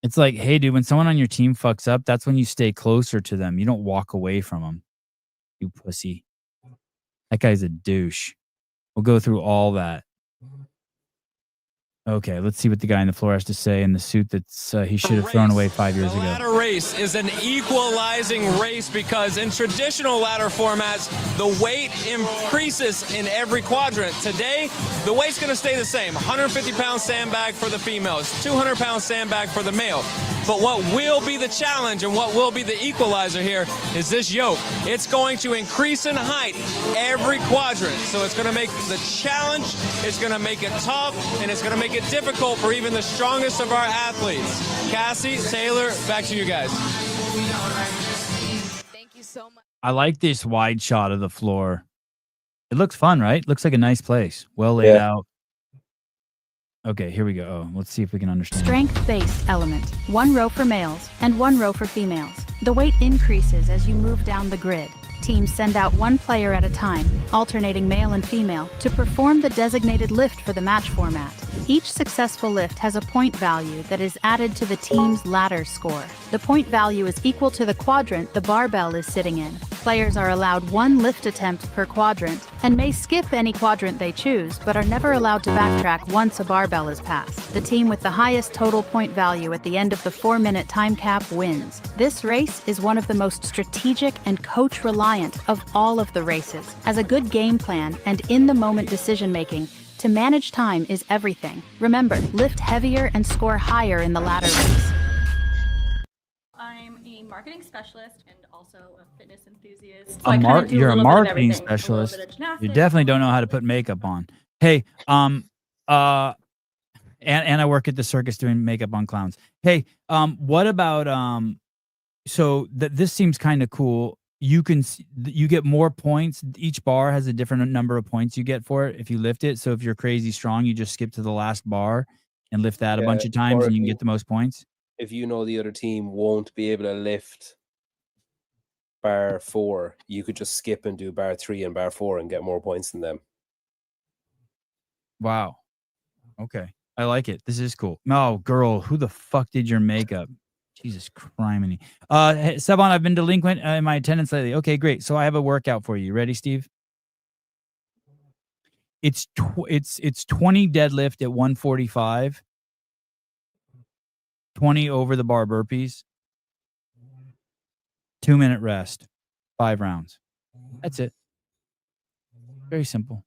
It's like, hey, dude, when someone on your team fucks up, that's when you stay closer to them. You don't walk away from them. You pussy. That guy's a douche. We'll go through all that. Okay, let's see what the guy on the floor has to say in the suit that's he should have thrown away 5 years ago. The ladder race is an equalizing race because in traditional ladder formats, the weight increases in every quadrant. Today, the weight's going to stay the same. 150-pound sandbag for the females, 200-pound sandbag for the male. But what will be the challenge and what will be the equalizer here is this yoke. It's going to increase in height every quadrant. So it's going to make the challenge, it's going to make it tough, and it's going to make it difficult for even the strongest of our athletes. Cassie, Taylor, back to you guys. Thank you so much. I like this wide shot of the floor. It looks fun, right? Looks like a nice place. Well laid out. Okay, here we go. Oh, let's see if we can understand. Strength-based element. 1 row for males and 1 row for females. The weight increases as you move down the grid. Teams send out 1 player at a time, alternating male and female, to perform the designated lift for the match format. Each successful lift has a point value that is added to the team's ladder score. The point value is equal to the quadrant the barbell is sitting in. Players are allowed 1 lift attempt per quadrant and may skip any quadrant they choose, but are never allowed to backtrack once a barbell is passed. The team with the highest total point value at the end of the 4-minute time cap wins. This race is one of the most strategic and coach-reliant of all of the races. As a good game plan and in-the-moment decision-making, to manage time is everything. Remember, lift heavier and score higher in the ladder race. I'm a marketing specialist and also a fitness enthusiast. So You're a marketing specialist. You definitely don't know how to put makeup on. Hey, and I work at the circus doing makeup on clowns. Hey, what about so this seems kind of cool. You get more points. Each bar has a different number of points you get for it if you lift it. So if you're crazy strong, you just skip to the last bar and lift that a bunch of times and you can get the most points. If you know the other team won't be able to lift bar 4, you could just skip and do bar 3 and bar 4 and get more points than them. Wow. Okay. I like it. This is cool. No, girl, who the fuck did your makeup? Jesus criminy. Sevon, I've been delinquent in my attendance lately. Okay, great. So I have a workout for you. Ready, Steve? It's 20 deadlift at 145. 20 over the bar burpees. 2-minute rest. 5 rounds. That's it. Very simple.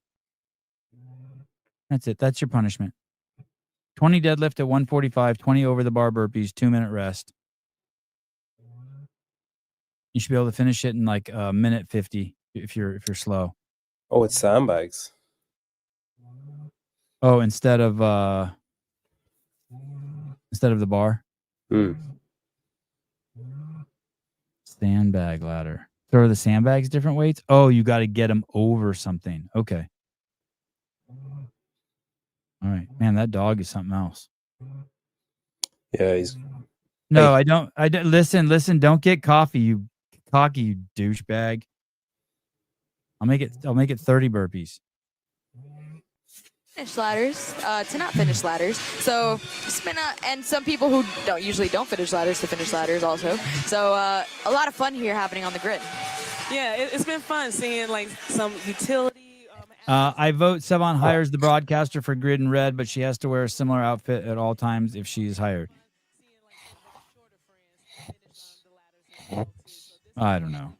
That's it. That's your punishment. 20 deadlift at 145, 20 over the bar burpees, 2-minute rest. You should be able to finish it in like a minute 50 if you're slow. Oh, it's sandbags. Oh, instead of the bar. Sandbag ladder. So are the sandbags different weights? Oh, you got to get them over something. Okay. All right, man. That dog is something else. Yeah, he's. No, hey. I don't. Listen. Don't get coffee, you cocky, you douchebag. I'll make it 30 burpees. Finish ladders to not finish ladders. So spin out, and some people who don't finish ladders to finish ladders also. So a lot of fun here happening on the grid. Yeah, it's been fun seeing like some utility. I vote Sevon hires the broadcaster for Grid and Red, but she has to wear a similar outfit at all times if she is hired. I don't know.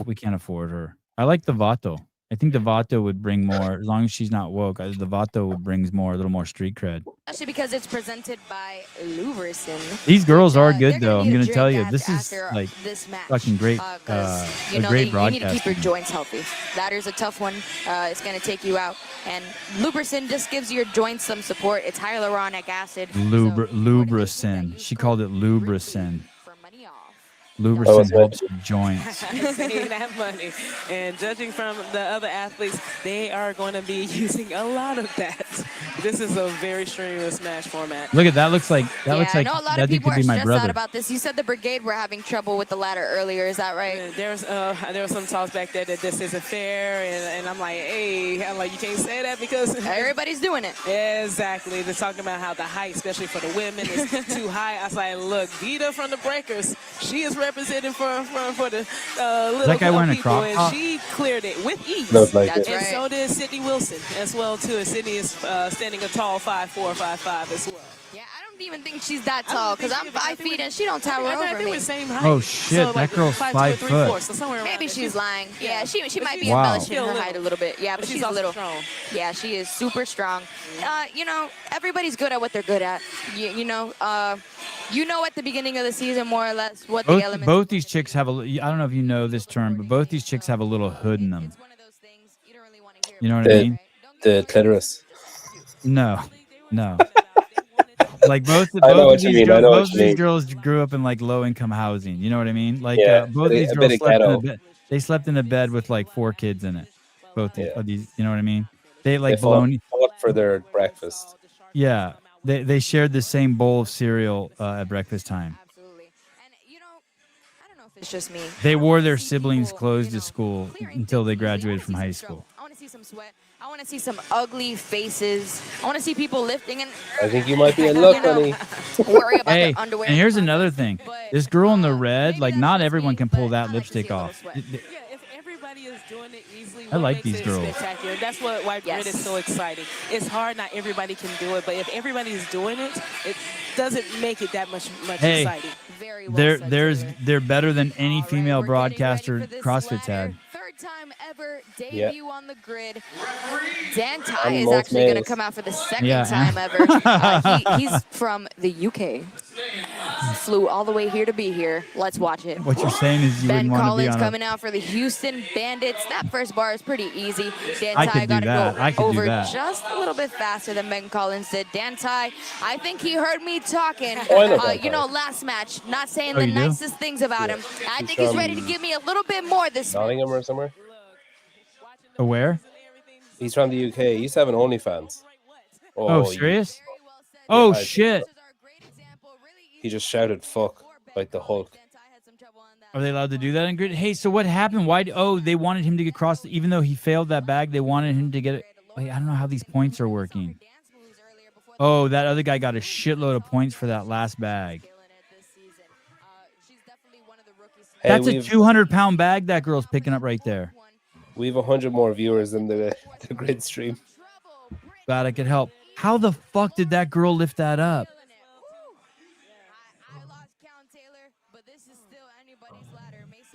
We can't afford her. I like the Vato. I think the Vato would bring more, as long as she's not woke. The Vato brings more, a little more street cred. Especially because it's presented by Luberson. These girls are good, though. I'm going to tell you, this is like fucking great. A great broadcast. You need to keep your joints healthy. Ladder's a tough one. It's going to take you out. And Luberson just gives your joints some support. It's hyaluronic acid. Lubricin. She called it Lubricin. Lubricin helps your joints. Saving that money. And judging from the other athletes, they are going to be using a lot of that. This is a very strenuous match format. Look at that. Looks like that. Looks like I know a lot that of people could are be my stressed brother. out about this. You said the brigade were having trouble with the ladder earlier. Is that right? There was some talks back there that this isn't fair, and I'm like, hey, I'm like, you can't say that because everybody's doing it. Exactly. They're talking about how the height, especially for the women, is too high. I was like, look, Vita from the Breakers, she is representing for the little that guy wearing a people, crop and top? she cleared it with ease. That's right. And so did Sydney Wilson as well too. And Sydney is standing a tall 5'4", 5'5" as well. Yeah, I don't even think she's that tall because I'm 5 feet and she don't tower over me. We're the same height. Oh shit, so, that girl's 5 foot. So maybe she's lying. Yeah, she might be Wow. embellishing her height a little bit. Yeah, but she's a little strong. Yeah, she is super strong. You know, everybody's good at what they're good at. you know at the beginning of the season more or less what the elements. Both these chicks have I don't know if you know this term, but both these chicks have a little hood in them. You know what I mean? The clitoris. No. Like both I know of what you these mean. girls, I know both what of you these mean. girls grew up in like low income housing. You know what I mean? Like Yeah, both a these bit girls of slept in a ghetto. bed. They slept in a bed with like 4 kids in it. Both Yeah. of these, you know what I mean? They ate They like fought bologna. for their breakfast. Yeah, they shared the same bowl of cereal at breakfast time. Absolutely. And I don't know if it's just me. They wore their siblings' clothes to school until they graduated from high school. I want to see some sweat. I want to see some ugly faces. I want to see people lifting and. I think you might be in luck, honey. Worry about Hey, their underwear. and here's another thing. This girl in the red, like not everyone can pull that lipstick off. Yeah, if everybody is doing it easily, I like makes these it girls. spectacular. That's why Grid is so exciting. It's hard, not everybody can do it, but if everybody is doing it, it doesn't make it that much Hey, exciting. Very well said, they're better than any female broadcaster CrossFit's had. Third time ever Yeah. debut on the grid. Dan Ty And is most actually going to males. come out for the second Yeah. time ever. He's from the UK. Flew all the way here to be here. Let's watch it. What you're saying is you Ben wouldn't want to be Collins on a... coming out for the Houston Bandits. That first bar is pretty easy. Dan I Ty could do got to that. I go could do over that. just a little bit faster than Ben Collins did. Dan Ty, I think he heard me talking. Oh, I know Dan You know, Ty. last match, not saying Oh, the you do? nicest things about him. I He's think he's from ready to give me a little bit more this Nottingham or somewhere. Aware? He's from the UK. He used to have an OnlyFans. Oh, you- serious? Oh, I- shit. He just shouted "fuck" like the Hulk. Are they allowed to do that in grid? Hey, so what happened? Why? Oh, they wanted him to get crossed. Even though he failed that bag, they wanted him to get it. Wait, I don't know how these points are working. Oh, that other guy got a shitload of points for that last bag. Hey, That's a we've 200-pound bag that girl's picking up right there. we've 100 more viewers than the grid stream. Glad I could help. How the fuck did that girl lift that up?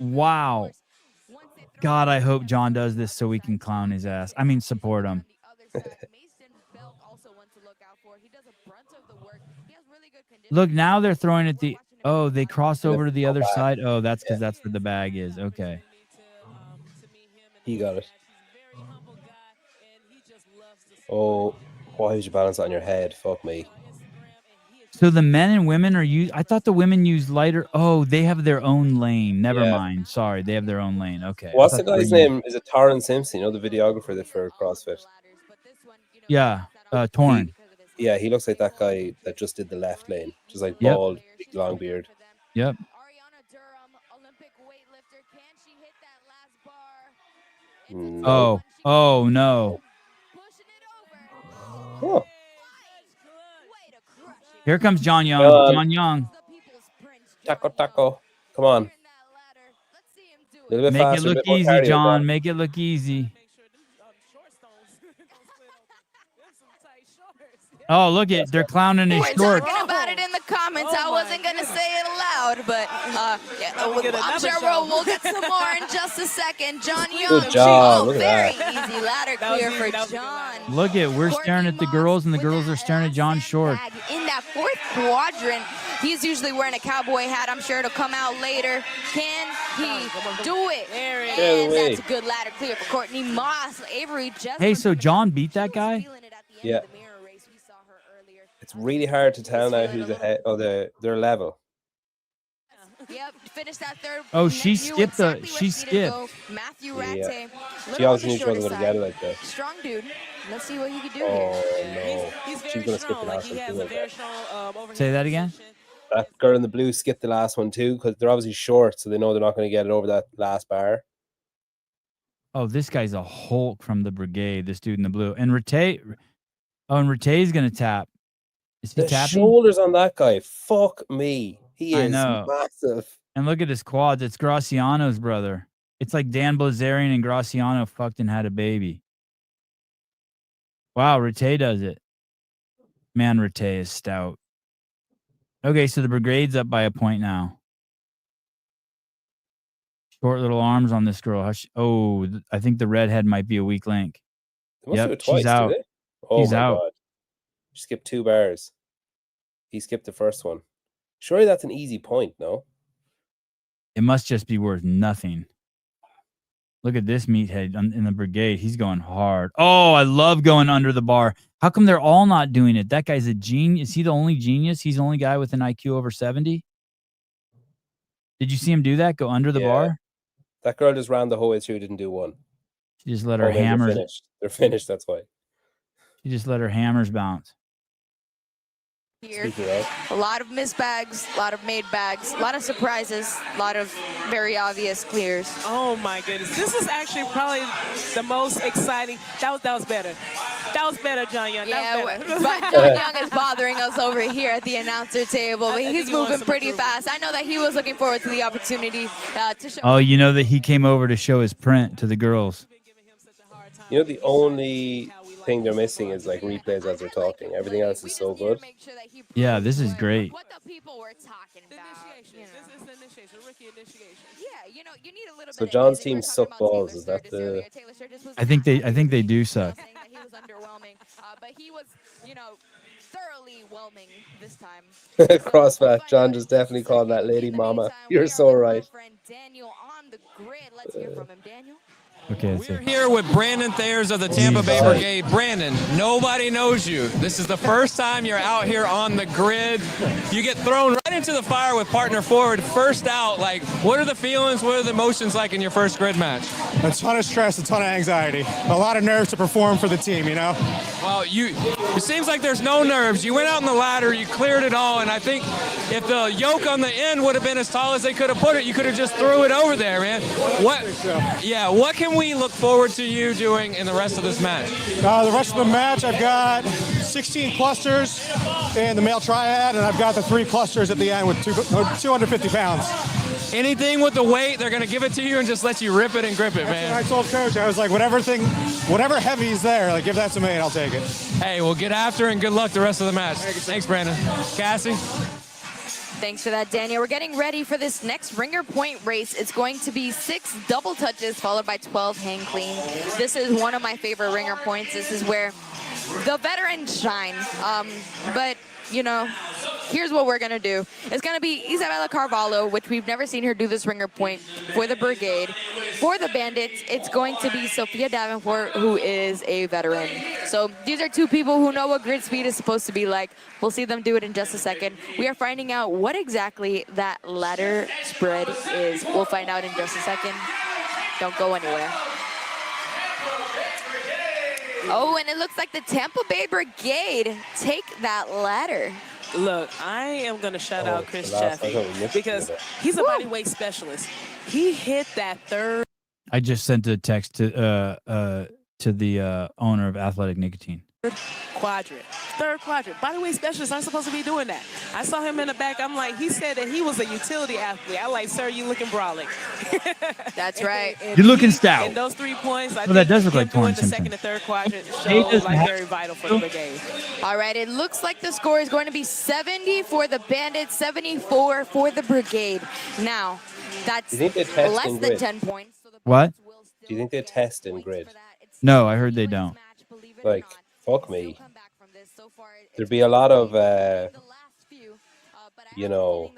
Wow. God, I hope John does this so we can clown his ass. I mean, support him. Look, now they're throwing it the... Oh, they crossed over to the other side. Oh, that's because that's where the bag is. Okay. He got it. Oh, why would you balance it on your head? Fuck me. So the men and women are used... I thought the women use lighter... Oh, they have their own lane. Never Yeah. mind. Sorry, they have their own lane. Okay. I What's the thought they guy's were used- name? Is it Taron Simpson? You know, the videographer that for CrossFit. Yeah, Torn. Yeah, he looks like that guy that just did the left lane, just like Yep. bald, big, long beard. Yep. No. Oh, no. Huh. Here comes John Young. John. John Young. Taco. Come on. A little bit Make it faster, a look bit more easy, cardio, John. Make it look easy. Oh, look it. They're clowning his We're shorts. talking about it in the comments. I wasn't going to say it aloud, but I'm sure we'll get some more in just a second. John Young. Good job. Oh, Look at very that. easy ladder clear for John. Look it. We're staring at the girls, and the girls are staring at John's shorts. In that fourth quadrant, he's usually wearing a cowboy hat. I'm sure it'll come out later. Can he do it? And that's a good ladder clear for Courtney Moss. Avery just. Hey, so John beat that guy? Yeah. It's really hard to tell now who's ahead. Oh, their level. Yep, finished that third. Oh, she Knew skipped exactly the. where She needed to skipped. go. Matthew Ratte. Yeah. Little She on obviously the knew she wasn't shorter going to get it side. like that. Strong dude. Let's see what he can do Oh, here. no. He's She's very going to skip the strong. Like, last he one has too. a I very bet. strong overhand Say that again? position. That girl in the blue skipped the last one too because they're obviously short, so they know they're not going to get it over that last bar. Oh, this guy's a Hulk from the brigade, this dude in the blue. And Rattay. Oh, and Rattay's going to tap. Is he The tapping? shoulders on that guy, fuck me. He I is know. massive. And look at his quads. It's Graciano's brother. It's like Dan Blazarian and Graciano fucked and had a baby. Wow, Rattay does it. Man, Rattay is stout. Okay, so the brigade's up by a point now. Short little arms on this girl. I think the redhead might be a weak link. They must Yep, do it twice, she's out. did they? Oh She's my out. god. She skipped 2 bars. He skipped the first one. Surely that's an easy point, no? It must just be worth nothing. Look at this meathead in the brigade. He's going hard. Oh, I love going under the bar. How come they're all not doing it? That guy's a genius. Is he the only genius? He's the only guy with an IQ over 70? Did you see him do that? Go under the bar? That girl just ran the whole way through, didn't do one. She just let her They're hammers. finished. They're finished, that's why. She just let her hammers bounce. Here. A lot of missed bags, a lot of made bags, a lot of surprises, a lot of very obvious clears. Oh my goodness. This is actually probably the most exciting. That was better. That was better, John Young. Yeah, That was better. but John Young is bothering us over here at the announcer table. But he's moving pretty fast. I know that he was looking forward to the opportunity to show. Oh, you know that he came over to show his print to the girls. You know, the only thing they're missing is like replays as they're talking. Everything else is so good. Yeah, this is great. What the people were talking about. You know. This is the initiation, rookie initiation. Yeah, you know, you need a little So bit John's of team suck balls. Is that the? I think they do suck. saying that he was underwhelming, but he was, you know, thoroughly whelming this time. Crossfat. John just definitely called that lady mama. You're so right. Daniel on the grid. Let's hear from him, Daniel. Okay, that's We're it. here with Brandon Thayers of the Tampa Bay Brigade. Brandon, nobody knows you. This is the first time you're out here on the grid. You get thrown right into the fire with partner forward, first out. Like, what are the feelings, what are the emotions like in your first grid match? A ton of stress, a ton of anxiety, a lot of nerves to perform for the team, you know? Well, it seems like there's no nerves. You went out on the ladder, you cleared it all, and I think if the yoke on the end would have been as tall as they could have put it, you could have just threw it over there, man. What can we look forward to you doing in the rest of this match? The rest of the match, I've got 16 clusters in the male triad, and I've got the 3 clusters at the end with 250 pounds. Anything with the weight, they're going to give it to you and just let you rip it and grip it, man. I told Coach, I was like, whatever heavy is there, like, give that to me and I'll take it. Hey, well, get after it and good luck the rest of the match. Thanks, Brandon. Cassie? Thanks for that, Daniel. We're getting ready for this next ringer point race. It's going to be 6 double touches followed by 12 hang clean. This is one of my favorite ringer points. This is where the veterans shine. But, you know, here's what we're going to do. It's going to be Isabella Carvalho, which we've never seen her do this ringer point for the Brigade. For the Bandits, it's going to be Sophia Davenport, who is a veteran. So these are 2 people who know what grid speed is supposed to be like. We'll see them do it in just a second. We are finding out what exactly that ladder spread is. We'll find out in just a second. Don't go anywhere. Oh, and it looks like the Tampa Bay Brigade take that ladder. Look, I am going to shout out Chris Chaffee because he's a body weight specialist. He hit that third. I just sent a text to the owner of Athletic Nicotine. Quadrant. Third quadrant. Body weight specialists aren't supposed to be doing that. I saw him in the back. I'm like, he said that he was a utility athlete. I like, sir, you looking brolic. That's right. You're looking stout. And those 3 points, I Well, that does look him like torn doing the second symptom. and third quadrant show like very vital for the Brigade. All right, it looks like the score is going to be 70 for the Bandits, 74 for the Brigade. Now, that's Do you think they test less in than grid? 10 points. So the What? Do you think they test in grid? No, I heard they don't. Like, fuck me. There'd be a lot of, you know,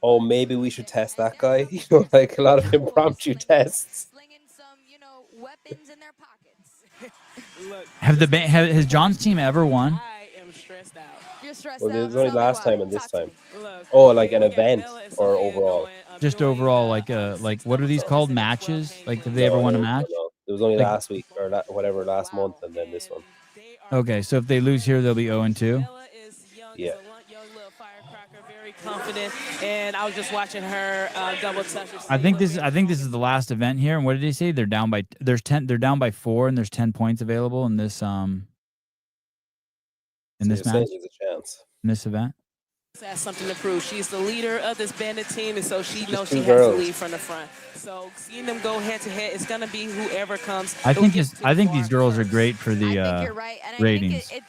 oh, maybe we should test that guy. You know, like a lot of impromptu tests. Weapons in their pockets. Has John's team ever won? I am stressed out. You're stressed Well, out. there's only Tell me last why. time and this Talk to time. me. Look, Oh, like an we got event Bella and or Sophia overall? going, Just doing, overall, like what are these called? Matches? Like, have they ever won a match? No. It was only Like- last week or whatever, last month, and then this one. Okay, so if they lose here, they'll be 0-2. Bella is young, Yeah. is a young little firecracker, very confident, and I was just watching her double touch. I think this is the last event here. And what did they say? They're down by They're down by 4, and there's 10 points available in this So this you're saying match, there's a chance. in this event. Has something to prove. She's the leader of this Bandit team, and so she knows she 2 has girls. to lead from the front. So seeing them go head to head, it's gonna be whoever comes. I who think gets this. to I the think bar these girls are first. great for the I think you're right, and I ratings. think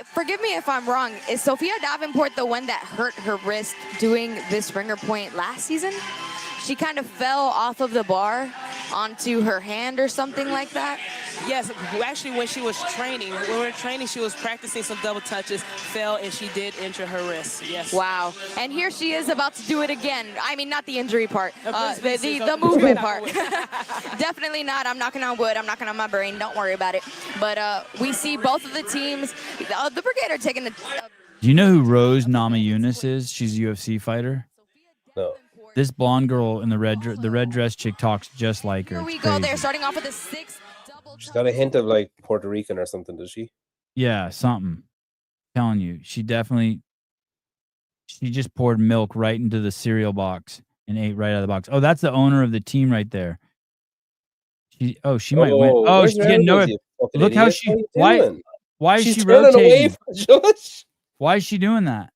forgive me if I'm wrong. Is Sophia Davenport the one that hurt her wrist doing this ringer point last season? She kind of fell off of the bar onto her hand or something like that. Yes, actually, when she was training, when we were training, she was practicing some double touches, fell, and she did injure her wrist. Yes. Wow. And here she is about to do it again. I mean, not the injury part, the movement part. Definitely not. I'm knocking on wood. I'm knocking on my brain. Don't worry about it. But we see both of the teams. The Brigade are taking the. Do you know who Rose Namajunas is? She's a UFC fighter. No. This blonde girl in the red dress chick talks just like her. Here we It's go. crazy. They're starting off with a 6 double. She's got a hint of like Puerto Rican or something, does she? Yeah, something. Telling you, she just poured milk right into the cereal box and ate right out of the box. Oh, that's the owner of the team right there. She might win. Oh, she's getting no. Look how she. Why is she rotating? Why is she doing that?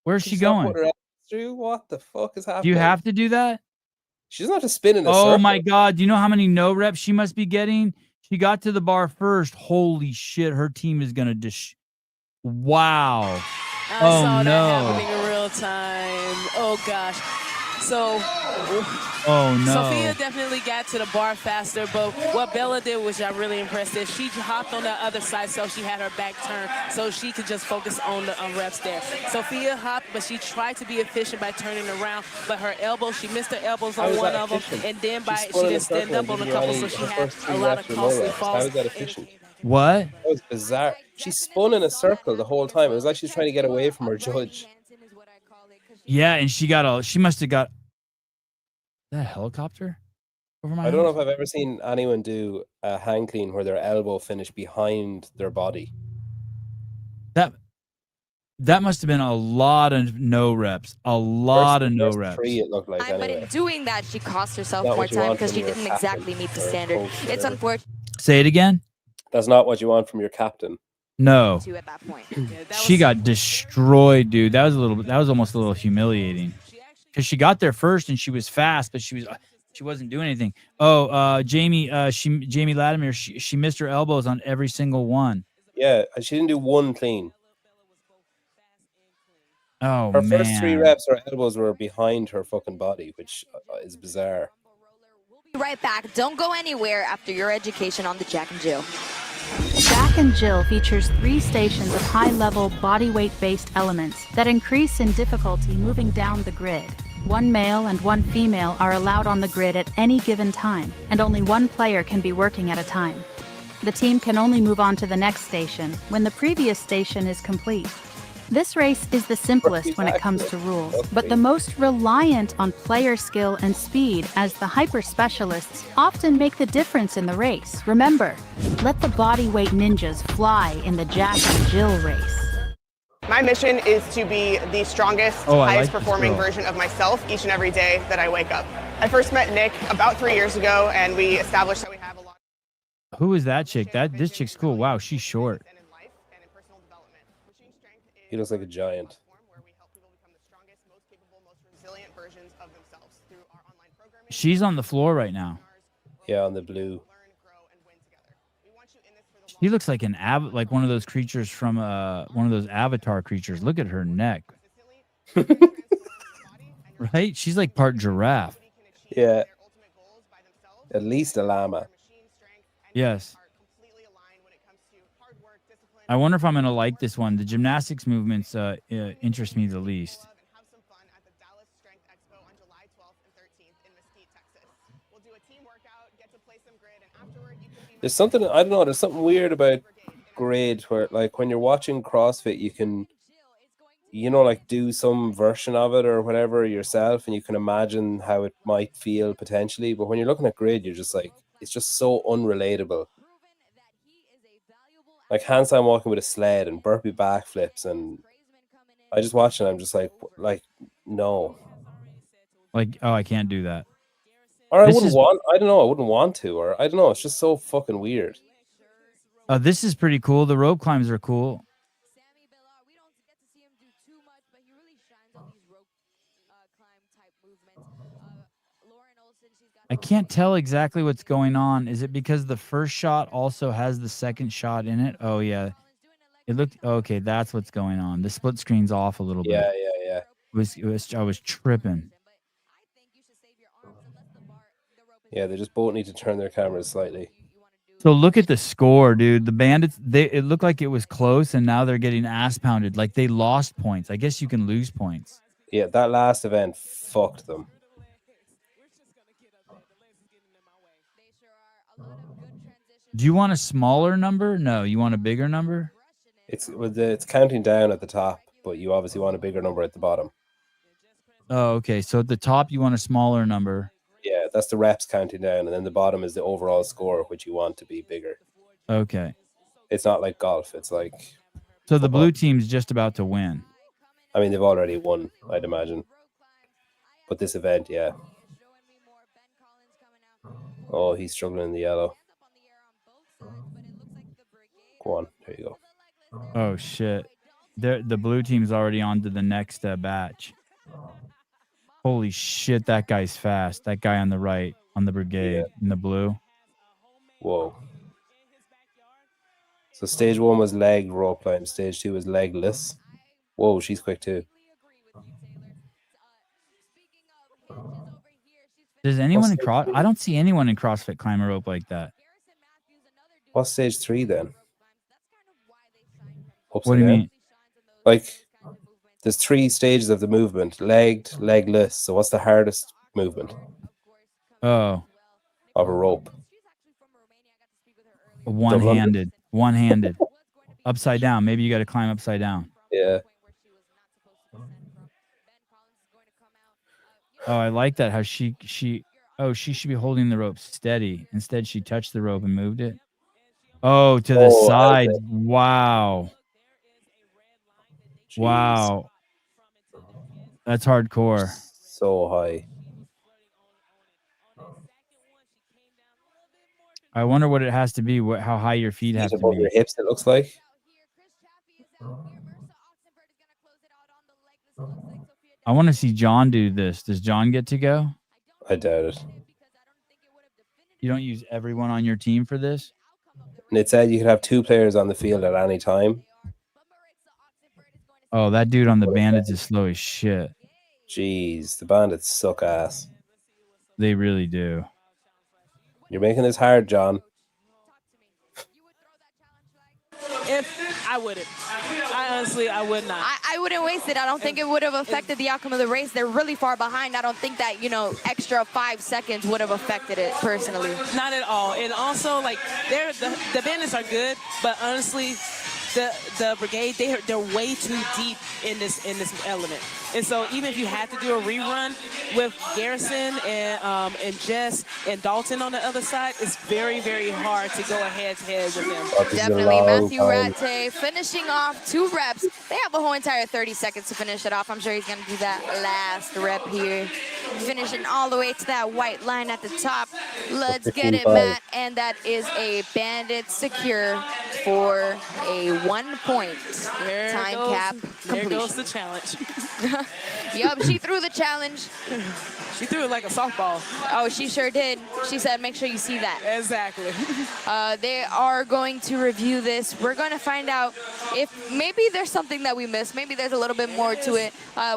Where's she going? What the fuck is happening? Do you have to do that? She doesn't have to spin in a Oh circle. my God! Do you know how many no reps she must be getting? She got to the bar first. Holy shit! Her team is gonna Wow. I Oh saw no. that happening in real time. Oh gosh. So Oh no. Sophia definitely got to the bar faster, but what Bella did, which I'm really impressed with, she hopped on the other side so she had her back turned so she could just focus on the reps there. Sophia hopped, but she tried to be efficient by turning around, but her elbows, she missed her elbows on one of them, and then she didn't stand up on a couple, so she had a lot of costly falls. How is that efficient? What? That was bizarre. She spun in a circle the whole time. It was like she's trying to get away from her judge. Yeah, and she must have got that helicopter over my I don't know house? if I've ever seen anyone do a hang clean where their elbow finished behind their body. That must have been a lot of no reps. A lot of no reps. Three, it looked like But anyway. in doing that, she cost herself Not more what you time want because from she your didn't captain exactly meet the or standard. coach, It's whatever. unfortunate. Say it again. That's not what you want from your captain. No. At that point. She got destroyed, dude. That was almost a little humiliating. Because she got there first and she was fast, but she wasn't doing anything. Oh, Jamie Latimer, she missed her elbows on every single one. Yeah, and she didn't do one clean. Oh, her man. first 3 reps, her elbows were behind her fucking body, which is bizarre. Be right back. Don't go anywhere after your education on the Jack and Jill. Jack and Jill features 3 stations of high-level bodyweight-based elements that increase in difficulty moving down the grid. 1 male and 1 female are allowed on the grid at any given time, and only 1 player can be working at a time. The team can only move on to the next station when the previous station is complete. This race is the simplest when it comes to rules, but the most reliant on player skill and speed, as the hyper-specialists often make the difference in the race. Remember, let the bodyweight ninjas fly in the Jack and Jill race. My mission is to be the strongest, highest performing version of myself each and every day that I wake up. I first met Nick about 3 years ago, and we established that we have a lot. Who is that chick? This chick's cool. Wow, she's short. He looks like a giant. She's on the floor right now. Yeah, on the blue. She looks like like one of those creatures from one of those Avatar creatures. Look at her neck. Right? She's like part giraffe. Yeah. At least a llama. Yes. I wonder if I'm going to like this one. The gymnastics movements interest me the least. There's something, I don't know, there's something weird about grade where, like, when you're watching CrossFit, you can, like, do some version of it or whatever yourself, and you can imagine how it might feel potentially. But when you're looking at grade, you're just like, it's just so unrelatable. Like handstand walking with a sled and burpee backflips, and I just watch it and I'm just like no. Like, oh, I can't do that. Or I wouldn't want to, or I don't know, it's just so fucking weird. This is pretty cool. The rope climbs are cool. I can't tell exactly what's going on. Is it because the first shot also has the second shot in it? Oh, yeah. It looked okay. That's what's going on. The split screen's off a little bit. Yeah. I was tripping. Yeah, they just both need to turn their cameras slightly. So look at the score, dude. The Bandits, it looked like it was close, and now they're getting ass pounded. Like they lost points. I guess you can lose points. Yeah, that last event fucked them. Do you want a smaller number? No, you want a bigger number? It's counting down at the top, but you obviously want a bigger number at the bottom. Oh, okay. So at the top, you want a smaller number. Yeah, that's the reps counting down, and then the bottom is the overall score, which you want to be bigger. Okay. It's not like golf. It's like... So the blue team's just about to win. I mean, they've already won, I'd imagine. But this event, yeah. Oh, he's struggling in the yellow. Go on, there you go. Oh, shit. The blue team's already on to the next batch. Holy shit, that guy's fast. That guy on the right, on the brigade, in the blue. Whoa. So stage 1 was leg rope climb. Stage 2 was legless. Whoa, she's quick too. Does anyone in cross? I don't see anyone in CrossFit climb a rope like that. What's stage 3 then? What do you mean? Like, there's 3 stages of the movement: legged, legless. So what's the hardest movement? Oh, of a rope. One-handed. One-handed. Upside down. Maybe you got to climb upside down. Yeah. Oh, I like that. How she should be holding the rope steady. Instead, she touched the rope and moved it. Oh, to the side. Okay. Wow. Jeez. Wow. That's hardcore. So high. I wonder what it has to be. How high your feet have to Above be. your hips, it looks like. I want to see John do this. Does John get to go? I doubt it. You don't use everyone on your team for this? And it said you could have 2 players on the field at any time. Oh, that dude on the Bandits is slow as shit. Jeez, the Bandits suck ass. They really do. You're making this hard, John. If I wouldn't. I would not. I wouldn't waste it. I don't think it would have affected the outcome of the race. They're really far behind. I don't think that, extra 5 seconds would have affected it personally. Not at all. And also, like, the Bandits are good, but honestly, the brigade, they're way too deep in this element. And so even if you had to do a rerun with Garrison and Jess and Dalton on the other side, it's very, very hard to go head-to-head with them. Definitely. Matthew Ratte finishing off 2 reps. They have a whole entire 30 seconds to finish it off. I'm sure he's going to do that last rep here. Finishing all the way to that white line at the top. Let's get it, Matt. And that is a Bandit secure for a 1-point time cap completion. There goes the challenge. Yup, she threw the challenge. She threw it like a softball. Oh, she sure did. She said, make sure you see that. Exactly. They are going to review this. We're going to find out if maybe there's something that we missed. Maybe there's a little bit more to it.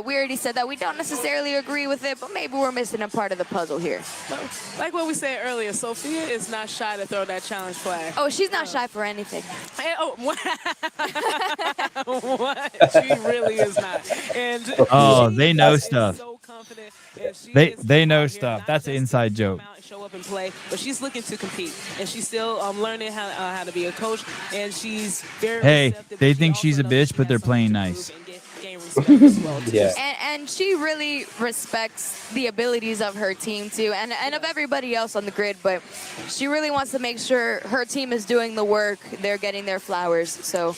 We already said that we don't necessarily agree with it, but maybe we're missing a part of the puzzle here. Like what we said earlier, Sophia is not shy to throw that challenge flag. Oh, she's not shy for anything. What? She really is not. And they know stuff. So confident, they know stuff. That's an inside joke. Show up and play, but she's looking to compete, and she's still learning how to be a coach. And she's very. Hey, they think she's a bitch, but they're playing nice. Yeah. And she really respects the abilities of her team too, and of everybody else on the grid, but she really wants to make sure her team is doing the work, they're getting their flowers. So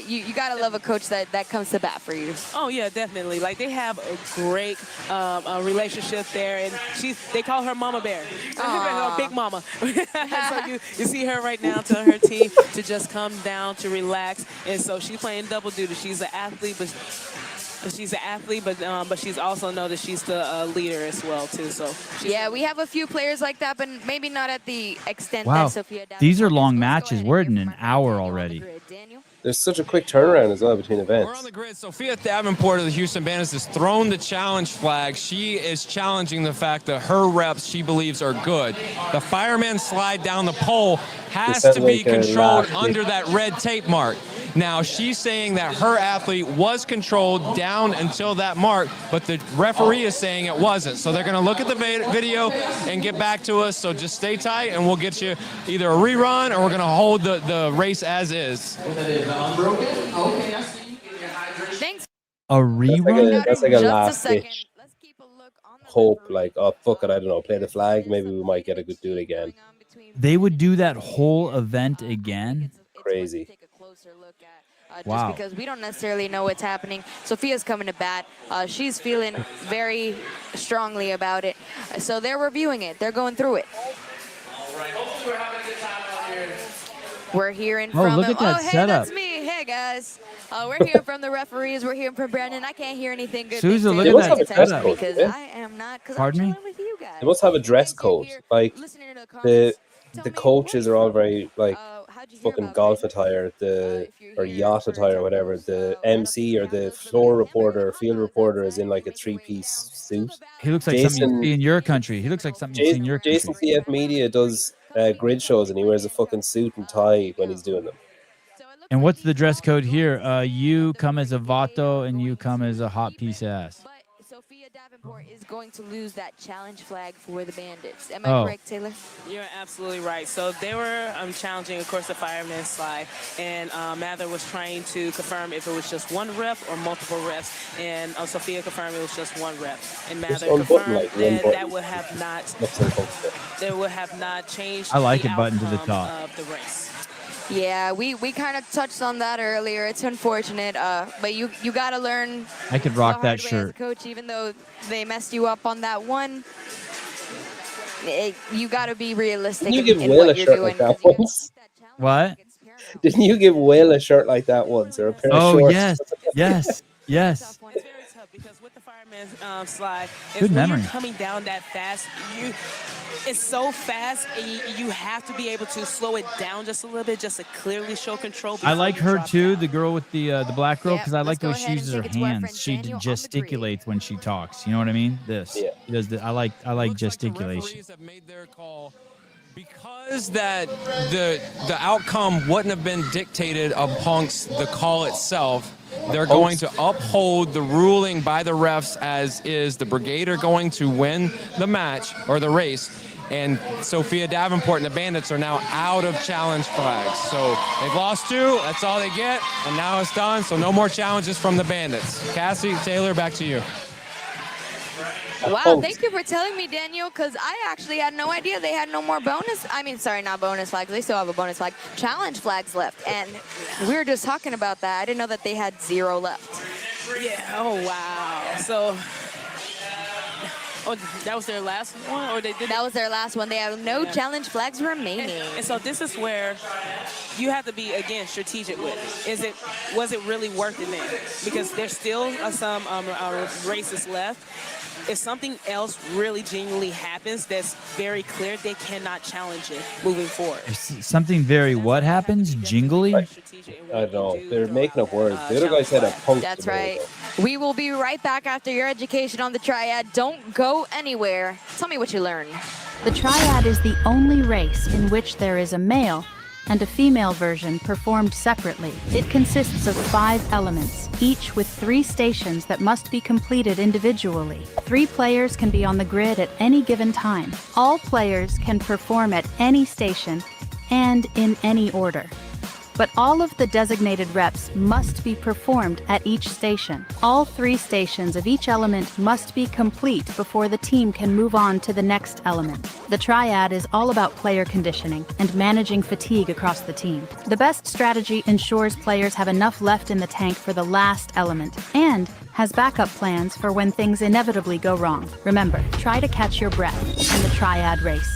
you gotta love a coach that comes to bat for you. Oh yeah, definitely. Like, they have a great relationship there, and they call her Mama Bear. Big Mama. So you see her right now telling her team to just come down, to relax, and so she's playing double duty. She's an athlete, but she's also know that she's the leader as well too. So yeah, we have a few players like that, but maybe not at the extent Wow, that Sophia does. these are long matches. We're in an hour already. Daniel? There's such a quick turnaround as well between events. We're on the grid. Sophia Davenport of the Houston Bandits has thrown the challenge flag. She is challenging the fact that her reps she believes are good. The fireman slide down the pole has to be controlled under that red tape mark. Now, she's saying that her athlete was controlled down until that mark, but the referee is saying it wasn't. So they're going to look at the video and get back to us. So just stay tight, and we'll get you either a rerun or we're going to hold the race as is. Thanks. A rerun? That's like a last ditch hope. Like, oh, fuck it, I don't know, play the flag. Maybe we might get a good do it again. They would do that whole event again? Crazy. Wow. Just because we don't necessarily know what's happening. Sophia's coming to bat. She's feeling very strongly about it. So they're reviewing it. They're going through it. We're hearing from look at that hey, setup. that's me. Hey, guys. We're hearing from the referees. We're hearing from Brandon. I can't hear anything good. Sousa, look at that setup. Because I am not. Pardon me? With you guys. They must have a dress code. Like, the coaches are all very, like, fucking golf attire, or yacht attire or whatever. The MC or the floor reporter, field reporter is in like a 3-piece suit. He looks like something you see in your country. He looks like something you see in your country. Jason CF Media does grid shows, and he wears a fucking suit and tie when he's doing them. And what's the dress code here? You come as a vato and you come as a hot piece ass. Sophia Davenport is going to lose that challenge flag for the Bandits. Am I correct, Taylor? You're absolutely right. So they were challenging, of course, the fireman slide, and Mather was trying to confirm if it was just one rep or multiple reps, and Sophia confirmed it was just one rep, and Mather confirmed that would have not changed. I like it button to the top of the race. Yeah, we kind of touched on that earlier. It's unfortunate, but you got to learn. I could rock that shirt. As a coach, even though they messed you up on that one, you got to be realistic in what you're doing. Like that once? What? Didn't you give Will a shirt like that once, or a pair of shorts? yes. Because with the fireman slide, good memory. You're coming down that fast, it's so fast, and you have to be able to slow it down just a little bit, just to clearly show control. I like her too, the girl with the black girl, because I like the way she uses her hands. She gesticulates when she talks. You know what I mean? She does I like gesticulation. Because the outcome wouldn't have been dictated amongst the call itself, they're going to uphold the ruling by the refs as is. The Brigade are going to win the match or the race, and Sophia Davenport and the Bandits are now out of challenge flags. So they've lost 2. That's all they get, and now it's done. So no more challenges from the Bandits. Cassie, Taylor, back to you. Wow, thank you for telling me, Daniel, because I actually had no idea they had no more not bonus flags. They still have a bonus flag. Challenge flags left, and we were just talking about that. I didn't know that they had 0 left. Yeah, oh, wow. So, that was their last one? Or they did that was their last one. They have no challenge flags remaining. And so this is where you have to be, again, strategic with it. Was it really worth it then? Because there's still some races left. If something else really genuinely happens that's very clear, they cannot challenge it moving forward. Something very what happens? Jingly? I don't know. They're making up words. The other guy said a punk. That's right. We will be right back after your education on the Triad. Don't go anywhere. Tell me what you learned. The Triad is the only race in which there is a male and a female version performed separately. It consists of 5 elements, each with 3 stations that must be completed individually. 3 players can be on the grid at any given time. All players can perform at any station and in any order. But all of the designated reps must be performed at each station. All 3 stations of each element must be complete before the team can move on to the next element. The Triad is all about player conditioning and managing fatigue across the team. The best strategy ensures players have enough left in the tank for the last element and has backup plans for when things inevitably go wrong. Remember, try to catch your breath in the Triad race.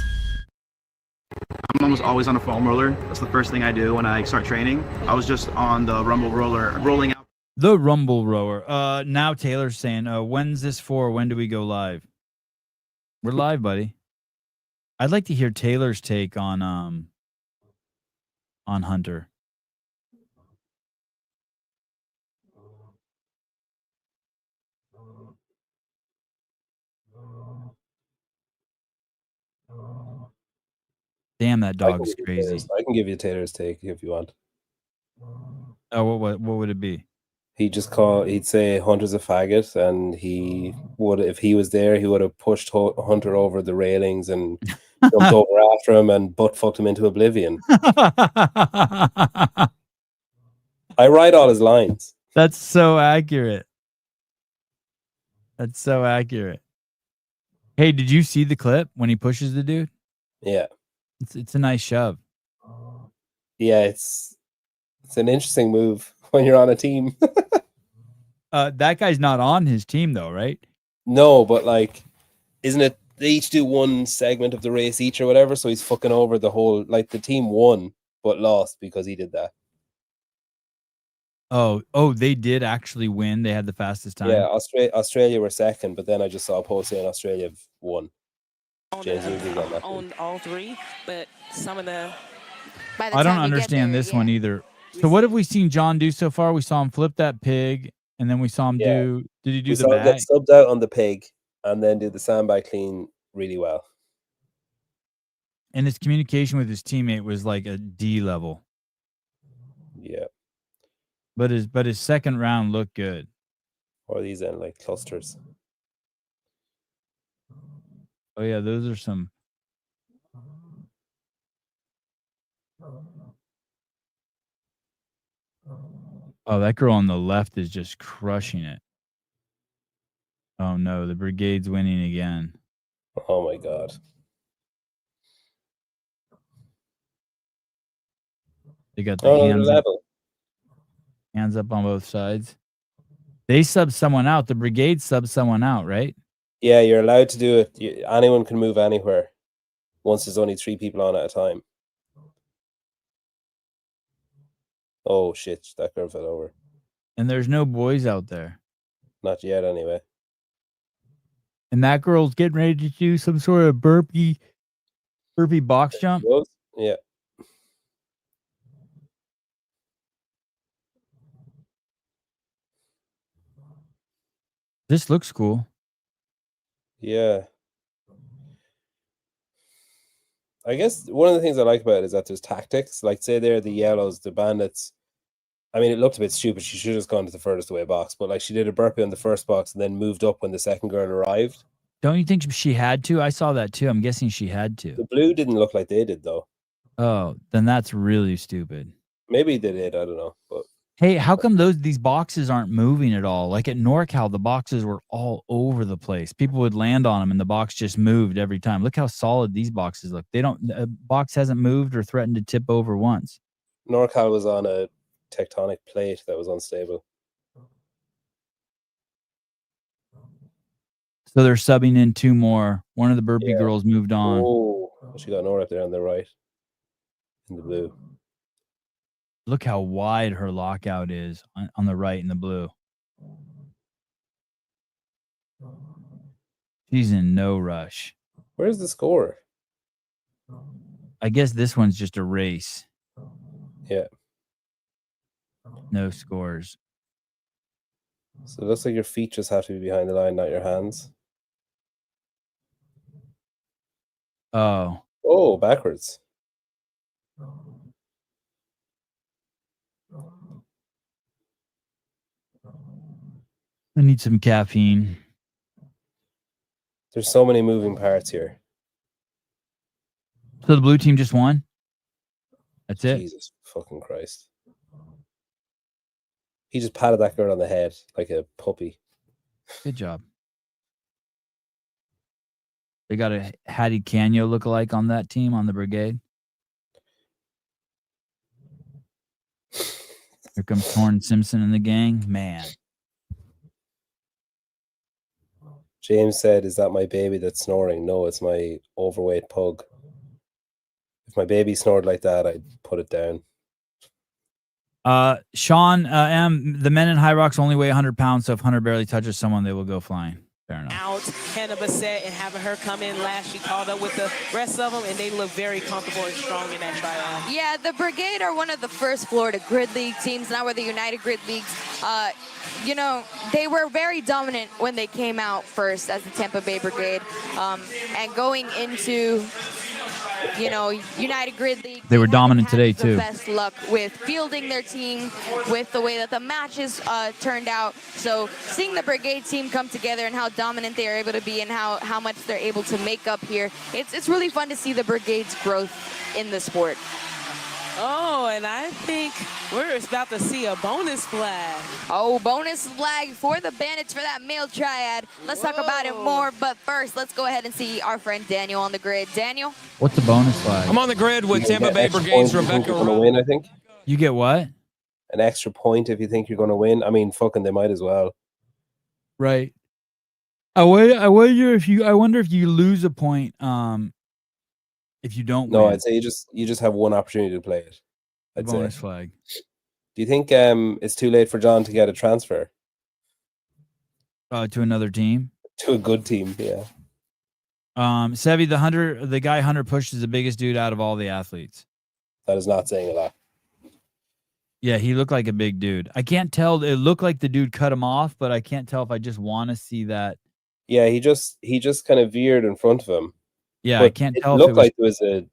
I'm almost always on a foam roller. That's the first thing I do when I start training. I was just on the rumble roller, rolling out. The rumble rower. Now Taylor's saying, when's this for? When do we go live? We're live, buddy. I'd like to hear Taylor's take on Hunter. Damn, that dog is crazy. I can give you Taylor's take if you want. Oh, what would it be? He'd say Hunter's a faggot, and he would, if he was there, he would have pushed Hunter over the railings and jumped over after him and butt fucked him into oblivion. I write all his lines. That's so accurate. That's so accurate. Hey, did you see the clip when he pushes the dude? Yeah. It's a nice shove. Yeah, it's an interesting move when you're on a team. That guy's not on his team though, right? No, but like, isn't it? They each do one segment of the race each or whatever. So he's fucking over the whole. Like the team won but lost because he did that. Oh, they did actually win. They had the fastest time. Yeah, Australia were second, but then I just saw a post saying Australia won. On all three, but some of the. I don't understand this one either. So what have we seen John do so far? We saw him flip that pig, and then we saw him do. Did he do the bag? Get subbed out on the pig, and then do the sandbag clean really well. And his communication with his teammate was like a D level. Yeah. But his second round looked good. Or these in like clusters. Oh yeah, those are some. Oh, that girl on the left is just crushing it. Oh no, the brigade's winning again. Oh my god. They got the hands up on both sides. They sub someone out. The brigade subs someone out, right? Yeah, you're allowed to do it. Anyone can move anywhere once there's only 3 people on at a time. Oh shit, that girl fell over. And there's no boys out there. Not yet, anyway. And that girl's getting ready to do some sort of burpee box jump. Yeah. This looks cool. Yeah. I guess one of the things I like about it is that there's tactics. Like, say they're the yellows, the bandits. I mean, it looked a bit stupid. She should have just gone to the furthest away box. But, like, she did a burpee on the first box and then moved up when the second girl arrived. Don't you think she had to? I saw that, too. I'm guessing she had to. The blue didn't look like they did, though. Oh, then that's really stupid. Maybe they did. I don't know. But hey, how come these boxes aren't moving at all? Like at NorCal, the boxes were all over the place. People would land on them, and the box just moved every time. Look how solid these boxes look. A box hasn't moved or threatened to tip over once. NorCal was on a tectonic plate that was unstable. So they're subbing in 2 more. One of the burpee girls moved on. Oh, she got Nora up there on the right. In the blue. Look how wide her lockout is on the right in the blue. She's in no rush. Where's the score? I guess this one's just a race. Yeah. No scores. So it looks like your feet just have to be behind the line, not your hands. Oh. Oh, backwards. I need some caffeine. There's so many moving parts here. So the blue team just won? That's it? Jesus fucking Christ. He just patted that girl on the head like a puppy. Good job. They got a Hattie Canyo lookalike on that team, on the brigade. Here comes Torrin Simpson and the gang. Man. James said, "Is that my baby that's snoring?" No, it's my overweight pug. If my baby snored like that, I'd put it down. Sean M, the men in High Rocks only weigh 100 pounds, so if Hunter barely touches someone, they will go flying. Fair enough. Out Hannah Bassett and having her come in last, she called up with the rest of them, and they look very comfortable and strong in that triad. Yeah, the Brigade are one of the first Florida Grid League teams. Now we're the United Grid Leagues. You know, they were very dominant when they came out first as the Tampa Bay Brigade. And going into you know, United Grid League. They were dominant had today the too. best luck with fielding their team, with the way that the matches turned out. So seeing the Brigade team come together and how dominant they are able to be and how much they're able to make up here, it's really fun to see the Brigade's growth in the sport. Oh, and I think we're about to see a bonus flag. Oh, bonus flag for the Bandits for that male triad. Let's talk about it more, but first, let's go ahead and see our friend Daniel on the grid. Daniel? What's the bonus flag? I'm on the grid with Tampa Bay Extra Brigade's point if you think Rebecca. you're gonna win, I think. You get what? An extra point if you think you're going to win. I mean, fucking, they might as well. Right. I wonder if you lose a point. If you don't No, win. I'd say you just have one opportunity to play it. I'd bonus say. flag. Do you think it's too late for John to get a transfer To another team. to a good team? Yeah. Sevi, the guy Hunter pushed is the biggest dude out of all the athletes. That is not saying a lot. Yeah, he looked like a big dude. I can't tell. It looked like the dude cut him off, but I can't tell if I just want to see that. Yeah, he just kind of veered in front of him. Yeah, But I can't tell. It If looked it was, like there was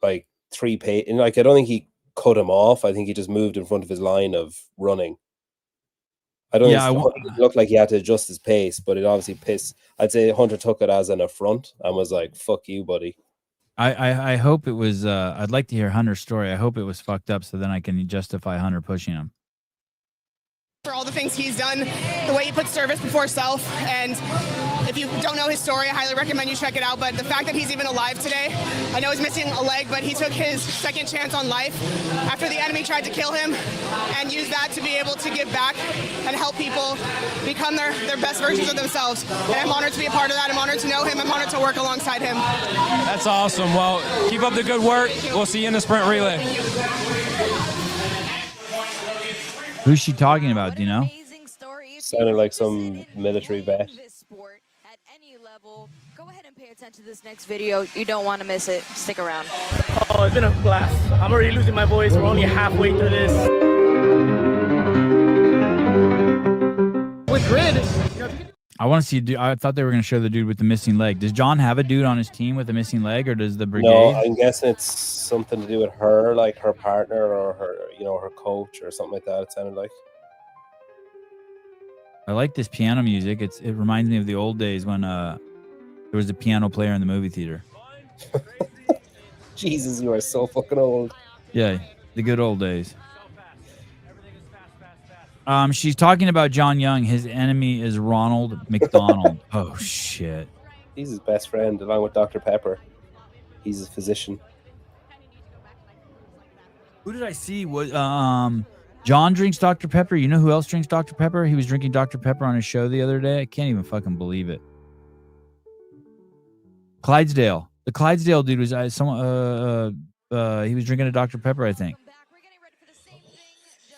a 3-page, and like I don't think he cut him off. I think he just moved in front of his line of running. I don't think it looked like he had to adjust his pace, but it obviously pissed. I'd say Hunter took it as an affront and was like, "Fuck you, buddy." I hope it was. I'd like to hear Hunter's story. I hope it was fucked up, so then I can justify Hunter pushing him. For all the things he's done, the way he puts service before self, and if you don't know his story, I highly recommend you check it out. But the fact that he's even alive today, I know he's missing a leg, but he took his second chance on life after the enemy tried to kill him, and used that to be able to give back and help people become their best versions of themselves. And I'm honored to be a part of that. I'm honored to know him. I'm honored to work alongside him. That's awesome. Well, keep up the good work. We'll see you in the sprint relay. Who's she talking about? Do you know? Sounded like some military vet. Go ahead and pay attention to this next video. You don't want to miss it. Stick around. Oh, it's been a blast. I'm already losing my voice. We're only halfway through this. With Grid, I want to see. I thought they were going to show the dude with the missing leg. Does John have a dude on his team with a missing leg, or does the Brigade? No, I'm guessing it's something to do with her, like her partner or her, her coach or something like that. It sounded like. I like this piano music. It reminds me of the old days when there was a piano player in the movie theater. Jesus, you are so fucking old. Yeah, the good old days. She's talking about John Young. His enemy is Ronald McDonald. Oh shit. He's his best friend, along with Dr. Pepper. He's his physician. Who did I see? Was John drinks Dr. Pepper? You know who else drinks Dr. Pepper? He was drinking Dr. Pepper on his show the other day. I can't even fucking believe it. Clydesdale. The Clydesdale dude was he was drinking a Dr. Pepper, I think.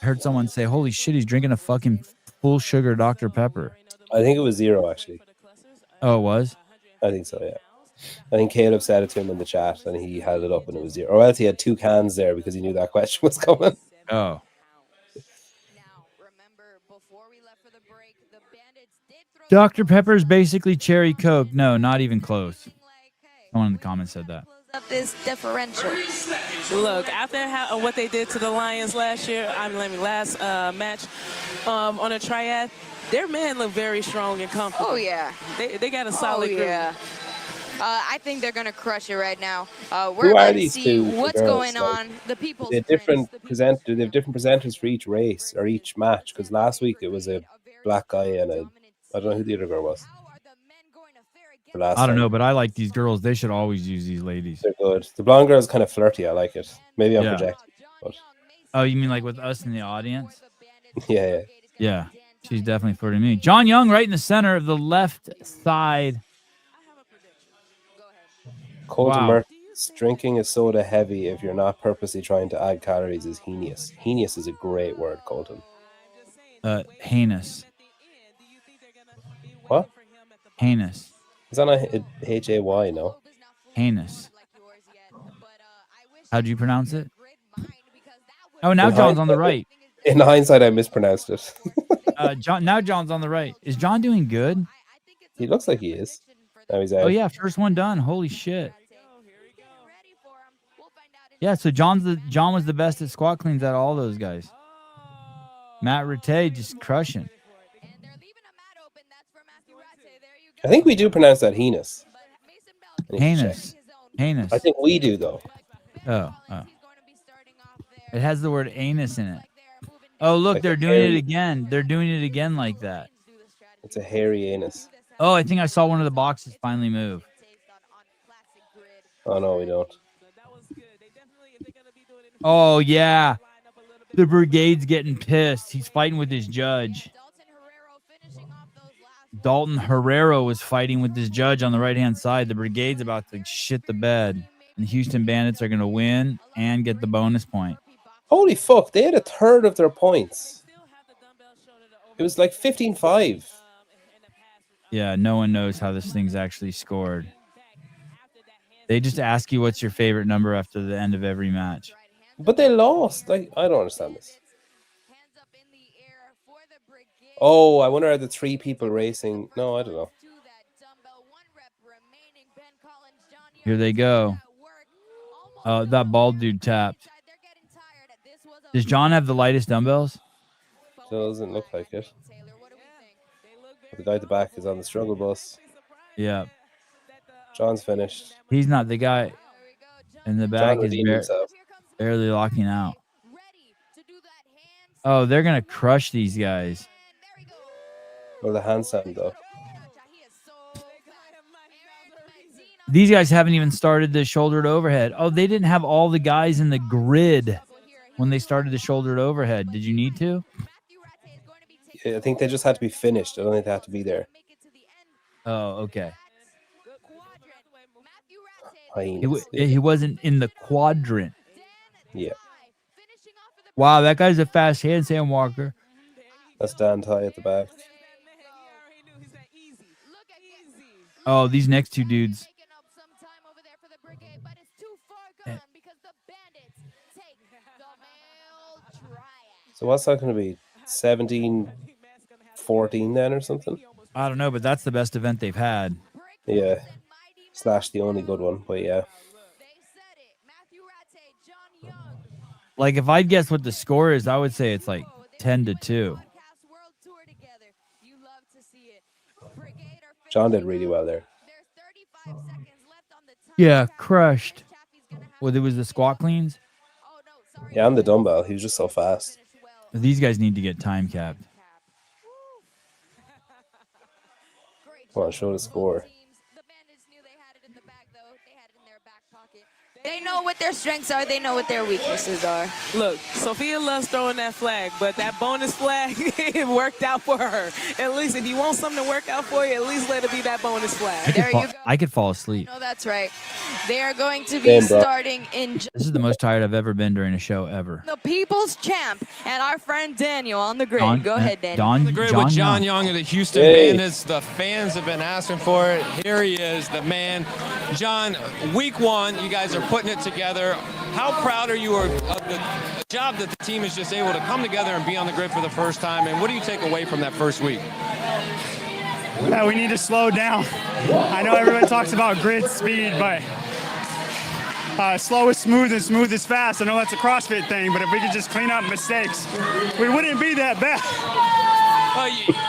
I heard someone say, "Holy shit, he's drinking a fucking full sugar Dr. Pepper." I think it was 0, actually. Oh, it was? I think so, yeah. I think Caleb said it to him in the chat, and he had it up, and it was 0. Or else he had 2 cans there because he knew that question was coming. Oh. Dr. Pepper's basically cherry Coke. No, not even close. Someone in the comments said that. Up this differential. Look, after what they did to the Lions last match on a triad, their men look very strong and comfortable. Oh yeah, they got a solid group. Yeah. I think they're gonna crush it right now. Who We're are about to these see two what's girls? going on. The people. They have different presenters for each race or each match. Because last week it was a black guy and I don't know who the other girl was. I don't know, but I like these girls. They should always use these ladies. They're good. The blonde girl is kind of flirty. I like it. Maybe I'm projecting. But oh, you mean like with us in the audience? Yeah. Yeah, she's definitely flirting me. John Young right in the center of the left side. Colton Mertens, drinking a soda heavy if you're not purposely trying to add calories is heinous. Heinous is a great word, Colton. Heinous. What? Heinous. Is that not Hay, no? Heinous. How do you pronounce it? Oh, now John's on the right. In hindsight, I mispronounced it. Now John's on the right. Is John doing good? He looks like he is. Now he's out. Oh yeah, first one done. Holy shit. Yeah, so John was the best at squat cleans out of all those guys. Matt Rattay just crushing. I think we do pronounce that heinous. Heinous. I think we do though. Oh. It has the word anus in it. Oh, look, Like they're a doing it hairy- again. They're doing it again like that. It's a hairy anus. Oh, I think I saw one of the boxes finally move. Oh no, we don't. Oh, yeah. The brigade's getting pissed. He's fighting with his judge. Dalton Herrero was fighting with his judge on the right-hand side. The brigade's about to shit the bed. And the Houston Bandits are going to win and get the bonus point. Holy fuck, they had a third of their points. It was like 15-5. Yeah, no one knows how this thing's actually scored. They just ask you what's your favorite number after the end of every match. But they lost. Like, I don't understand this. Oh, I wonder are the 3 people racing? No, I don't know. Here they go. That bald dude tapped. Does John have the lightest dumbbells? Doesn't look like it. The guy at the back is on the struggle bus. Yeah. John's finished. He's not. The guy in the back John is redeemed himself. barely locking out. Oh, they're going to crush these guys. Or the handstand though. These guys haven't even started the shouldered overhead. Oh, they didn't have all the guys in the grid when they started the shouldered overhead. Did you need to? I think they just had to be finished. I don't think they had to be there. Oh, okay. Hyenas. He wasn't in the quadrant. Yeah. Wow, that guy's a fast handstand walker. That's Dan Ty at the back. Oh, these next two dudes. So what's that going to be? 17-14 then or something? I don't know, but that's the best event they've had. Yeah. / the only good one, but yeah. Like, if I'd guess what the score is, I would say it's like 10-2. John did really well there. Yeah, crushed. Well, it was the squat cleans. Yeah, and the dumbbell. He was just so fast. These guys need to get time capped. Come on, show the score. They know what their strengths are. They know what their weaknesses are. Look, Sophia loves throwing that flag, but that bonus flag, it worked out for her. At least if you want something to work out for you, at least let it be that bonus flag. I could fall asleep. No, that's right. They are going to be starting in This is the most tired I've ever been during a show ever. the People's Champ and our friend Daniel on the grid. Go ahead, Daniel. On the grid with John Young of the Houston Bandits. The fans have been asking for it. Here he is, the man. John, week 1, you guys are putting it together. How proud are you of the job that the team is just able to come together and be on the grid for the first time? And what do you take away from that first week? Yeah, we need to slow down. I know everyone talks about grid speed, but slow is smooth and smooth is fast. I know that's a CrossFit thing, but if we could just clean up mistakes, we wouldn't be that bad.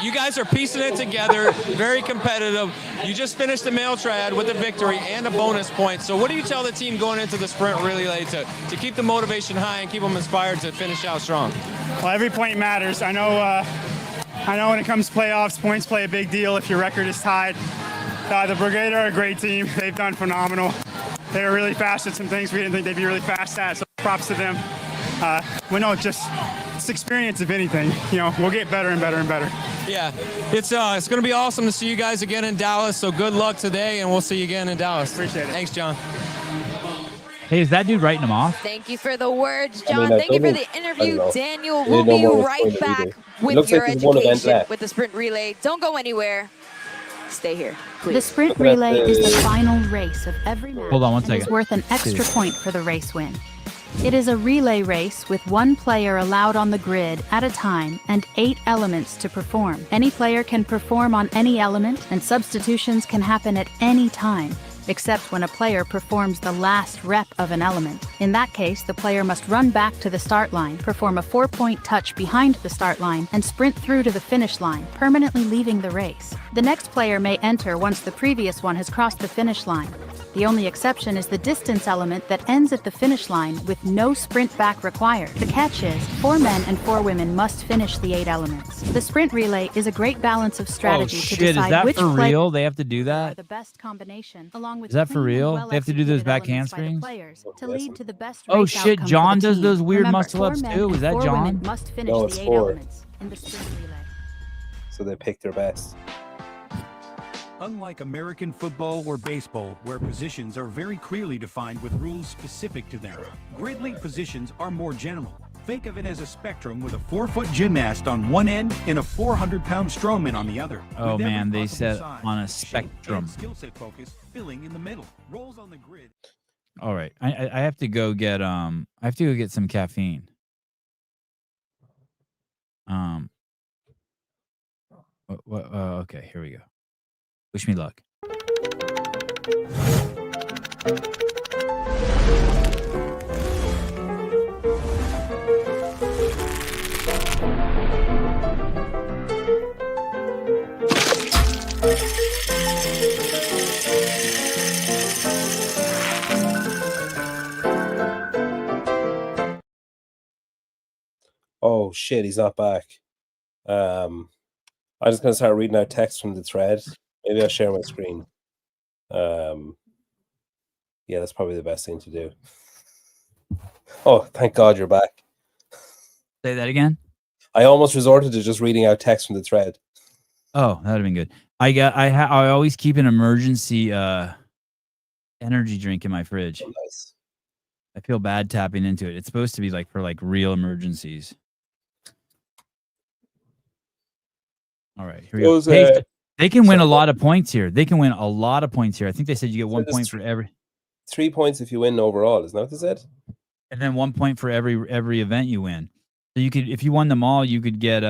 You guys are piecing it together, very competitive. You just finished the male triad with a victory and a bonus point. So what do you tell the team going into the sprint relay to keep the motivation high and keep them inspired to finish out strong? Well, every point matters. I know when it comes to playoffs, points play a big deal if your record is tied. The Brigade are a great team. They've done phenomenal. They were really fast at some things we didn't think they'd be really fast at, so props to them. It's experience, if anything. We'll get better and better and better. Yeah, it's going to be awesome to see you guys again in Dallas. So good luck today, and we'll see you again in Dallas. Appreciate it. Thanks, John. Hey, is that dude writing them off? Thank you for the words, John. Thank you for the interview, Daniel. We'll know be what was right going to be back there. with Looks your like there's one event education left. with the sprint relay. Don't go anywhere. Stay here, please. The sprint relay is the final race of every match. Hold on one and is second. worth an extra point for the race win. It is a relay race with one player allowed on the grid at a time and 8 elements to perform. Any player can perform on any element, and substitutions can happen at any time. except when a player performs the last rep of an element. In that case, the player must run back to the start line, perform a 4-point touch behind the start line, and sprint through to the finish line, permanently leaving the race. The next player may enter once the previous one has crossed the finish line. The only exception is the distance element that ends at the finish line with no sprint back required. The catch is, 4 men and 4 women must finish the 8 elements. The sprint relay is a great balance of strategy to decide is that which for player real? They have to do that? the best combination, along with Is that for clean and real? They have to do those well-executed back elements by the handsprings? players to lead to the best Oh race shit, outcome for John the does team. those weird Remember, muscle 4 ups men too. and Is that 4 John? women must finish No, the it's 8 4. elements in the sprint relay. So they pick their best. Unlike American football or baseball, where positions are very clearly defined with rules specific to them, grid league positions are more general. Think of it as a spectrum with a 4-foot gymnast on one end and a 400-pound strongman on the other. Oh With every man, they possible said size, on a shape, spectrum. and skill set focus filling in the middle. Roles on the grid. All right, I have to go get some caffeine. Okay, here we go. Wish me luck. Oh shit, he's not back. I'm just gonna start reading out text from the thread. Maybe I'll share my screen. Yeah, that's probably the best thing to do. Oh, thank God you're back. Say that again. I almost resorted to just reading out text from the thread. Oh, that'd have been good. I always keep an emergency energy drink in my fridge. Oh, nice. I feel bad tapping into it. It's supposed to be like for like real emergencies. All right, here we go. Hey, they can win a lot of points here. They can win a lot of points here. I think they said you get 1 point for every 3 points if you win overall. Isn't that what they said? and then 1 point for every event you win. So you could, if you won them all, you could get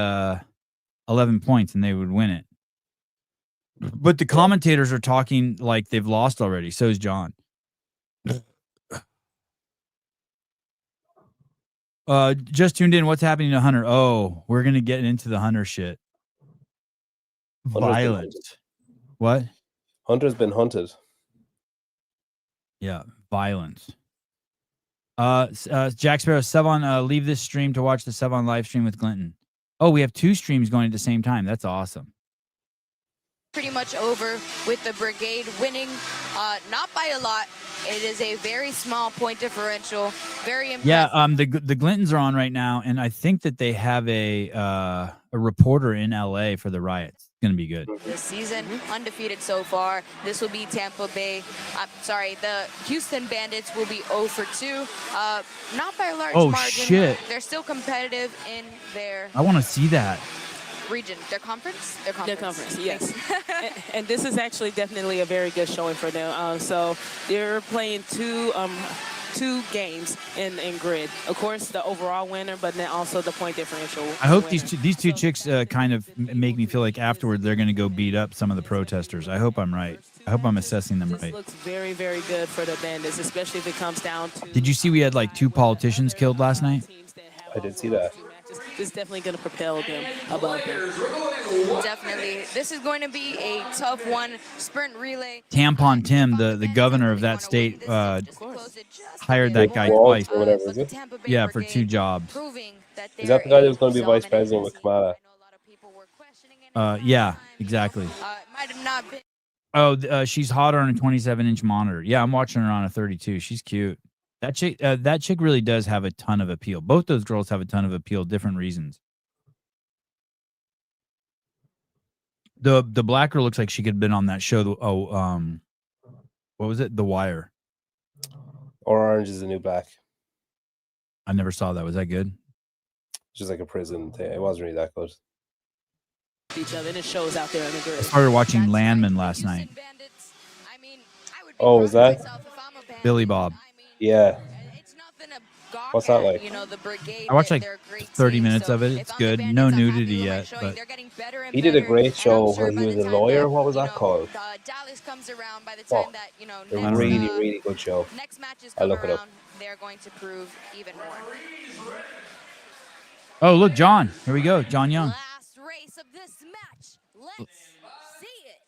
11 points and they would win it. But the commentators are talking like they've lost already. So is John. Just tuned in. What's happening to Hunter? Oh, we're gonna get into the Hunter shit. Violence. What? Hunter's been hunted. Yeah, violence. Jack Sparrow, Sevon, leave this stream to watch the Sevon live stream with Clinton. Oh, we have 2 streams going at the same time. That's awesome. Pretty much over with the brigade winning, not by a lot. It is a very small point differential. Very impressive. Yeah, the Glintons are on right now, and I think that they have a reporter in LA for the riots. It's gonna be good. This season, undefeated so far. This will be Tampa Bay. The Houston Bandits will be 0 for 2. Not by a large Oh, margin. shit. They're still competitive in their I want to see that. region. Their conference? Their conference, yes. and this is actually definitely a very good showing for them. So they're playing two games in grid. Of course, the overall winner, but then also the point differential. I hope winner. these two chicks kind of make me feel like afterward they're going to go beat up some of the protesters. I hope I'm right. I hope I'm assessing them This right. looks very, very good for the Bandits, especially if it comes down to. Did you see we had like 2 politicians killed last night? I did see that. This is definitely going to propel them above them. Definitely. This is going to be a tough one. Sprint relay. Tampon Tim, the governor of that state, hired that guy Waltz twice. or whatever, is it? Yeah, for 2 jobs. Is that the guy that was going to be vice president with Kamala? Yeah, exactly. Might have not been. Oh, she's hotter on a 27-inch monitor. Yeah, I'm watching her on a 32. She's cute. That chick really does have a ton of appeal. Both those girls have a ton of appeal, different reasons. The black girl looks like she could have been on that show. What was it? The Wire. Or Orange is the New Black. I never saw that. Was that good? It's just like a prison thing. It wasn't really that good. Each other, and it shows out there in the grid. I started watching Landman last night. Oh, is that Billy Bob? Yeah. gawk What's that at, like? you know, the Brigade. I watched like They're a great 30 team, minutes so of it. if It's I'm the good. No Bandits, I'm happy nudity with what I'm yet, showing. but They're getting better and He did a better, great and I'm show sure where he by was the a time lawyer. that, What was you that know, called? Dallas comes around, by the Oh, time that, you know, a I don't know. really, really good show. next matches I'll come look it up. around, they're going to prove even more. Oh, look, John. Here we go. John Young. Last race of this match. Let's see it.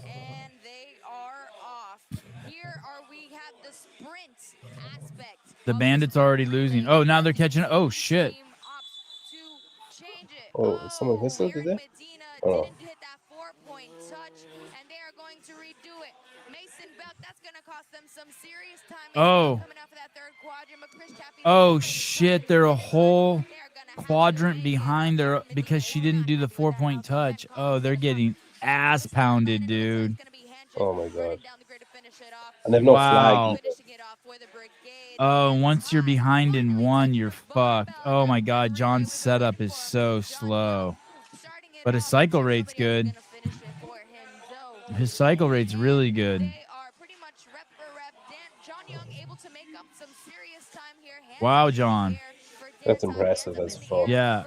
And they are off. Here we have the sprint aspect. The Bandits already losing. Oh, now they're catching it. Oh, shit. Oh, is someone whistled? Did they? Oh, no. Hit that 4-point touch, and they are going to redo it. Mason Belt, that's going to cost them some serious time. Oh. Coming out for that third quadrant. Oh, shit. They're a whole quadrant behind there because she didn't do the 4-point touch. Oh, they're getting ass pounded, dude. Oh my god. And they have no flag Wow. either. Oh, once you're behind in one, you're fucked. Oh my god, John's setup is so slow. But his cycle rate's good. His cycle rate's really good. Wow, John. That's impressive as fuck. Yeah.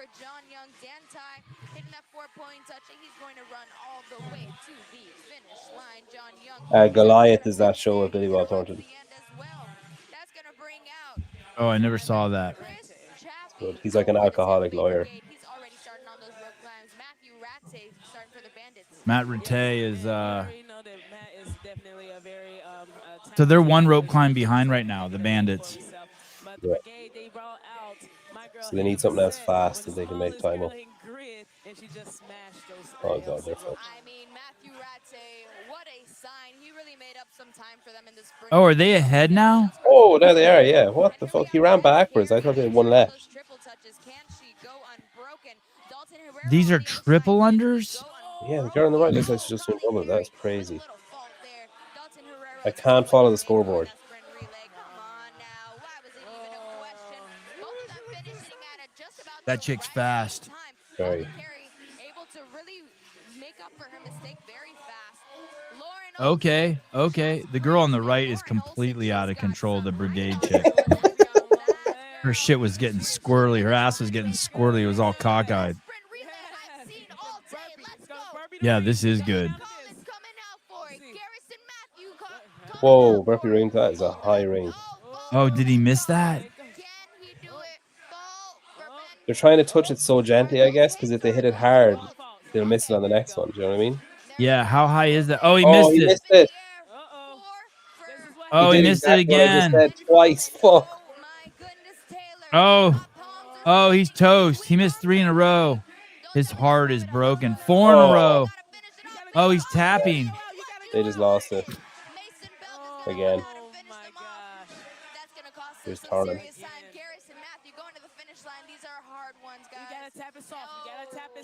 Goliath is that show with Billy Bob Thornton. Oh, I never saw that. Good. He's like an alcoholic lawyer. Matt Rattay is so they're one rope climb behind right now, the Bandits. Yeah. So they need something else fast that they can make time up. Oh god, they're fucked. Oh, are they ahead now? Oh, there they are, yeah. What the fuck? He ran backwards. I thought they had one left. These are triple unders? Yeah, the girl on the right looks like she's just doing double. That's crazy. I can't follow the scoreboard. That chick's fast. Very. Okay, okay. The girl on the right is completely out of control, the Brigade chick. Her shit was getting squirrely. Her ass was getting squirrely. It was all cockeyed. Yeah, this is good. Whoa, burpee ring. That is a high ring. Oh, did he miss that? They're trying to touch it so gently, I guess, because if they hit it hard, they'll miss it on the next one. Do you know what I mean? Yeah, how high is that? Oh, he missed it. Missed it. Oh, he missed it again. What I just said twice. Fuck. Oh, he's toast. He missed 3 in a row. His heart is broken. 4 in a row. Oh, he's tapping. They just lost it. Again. Here's Tarnan.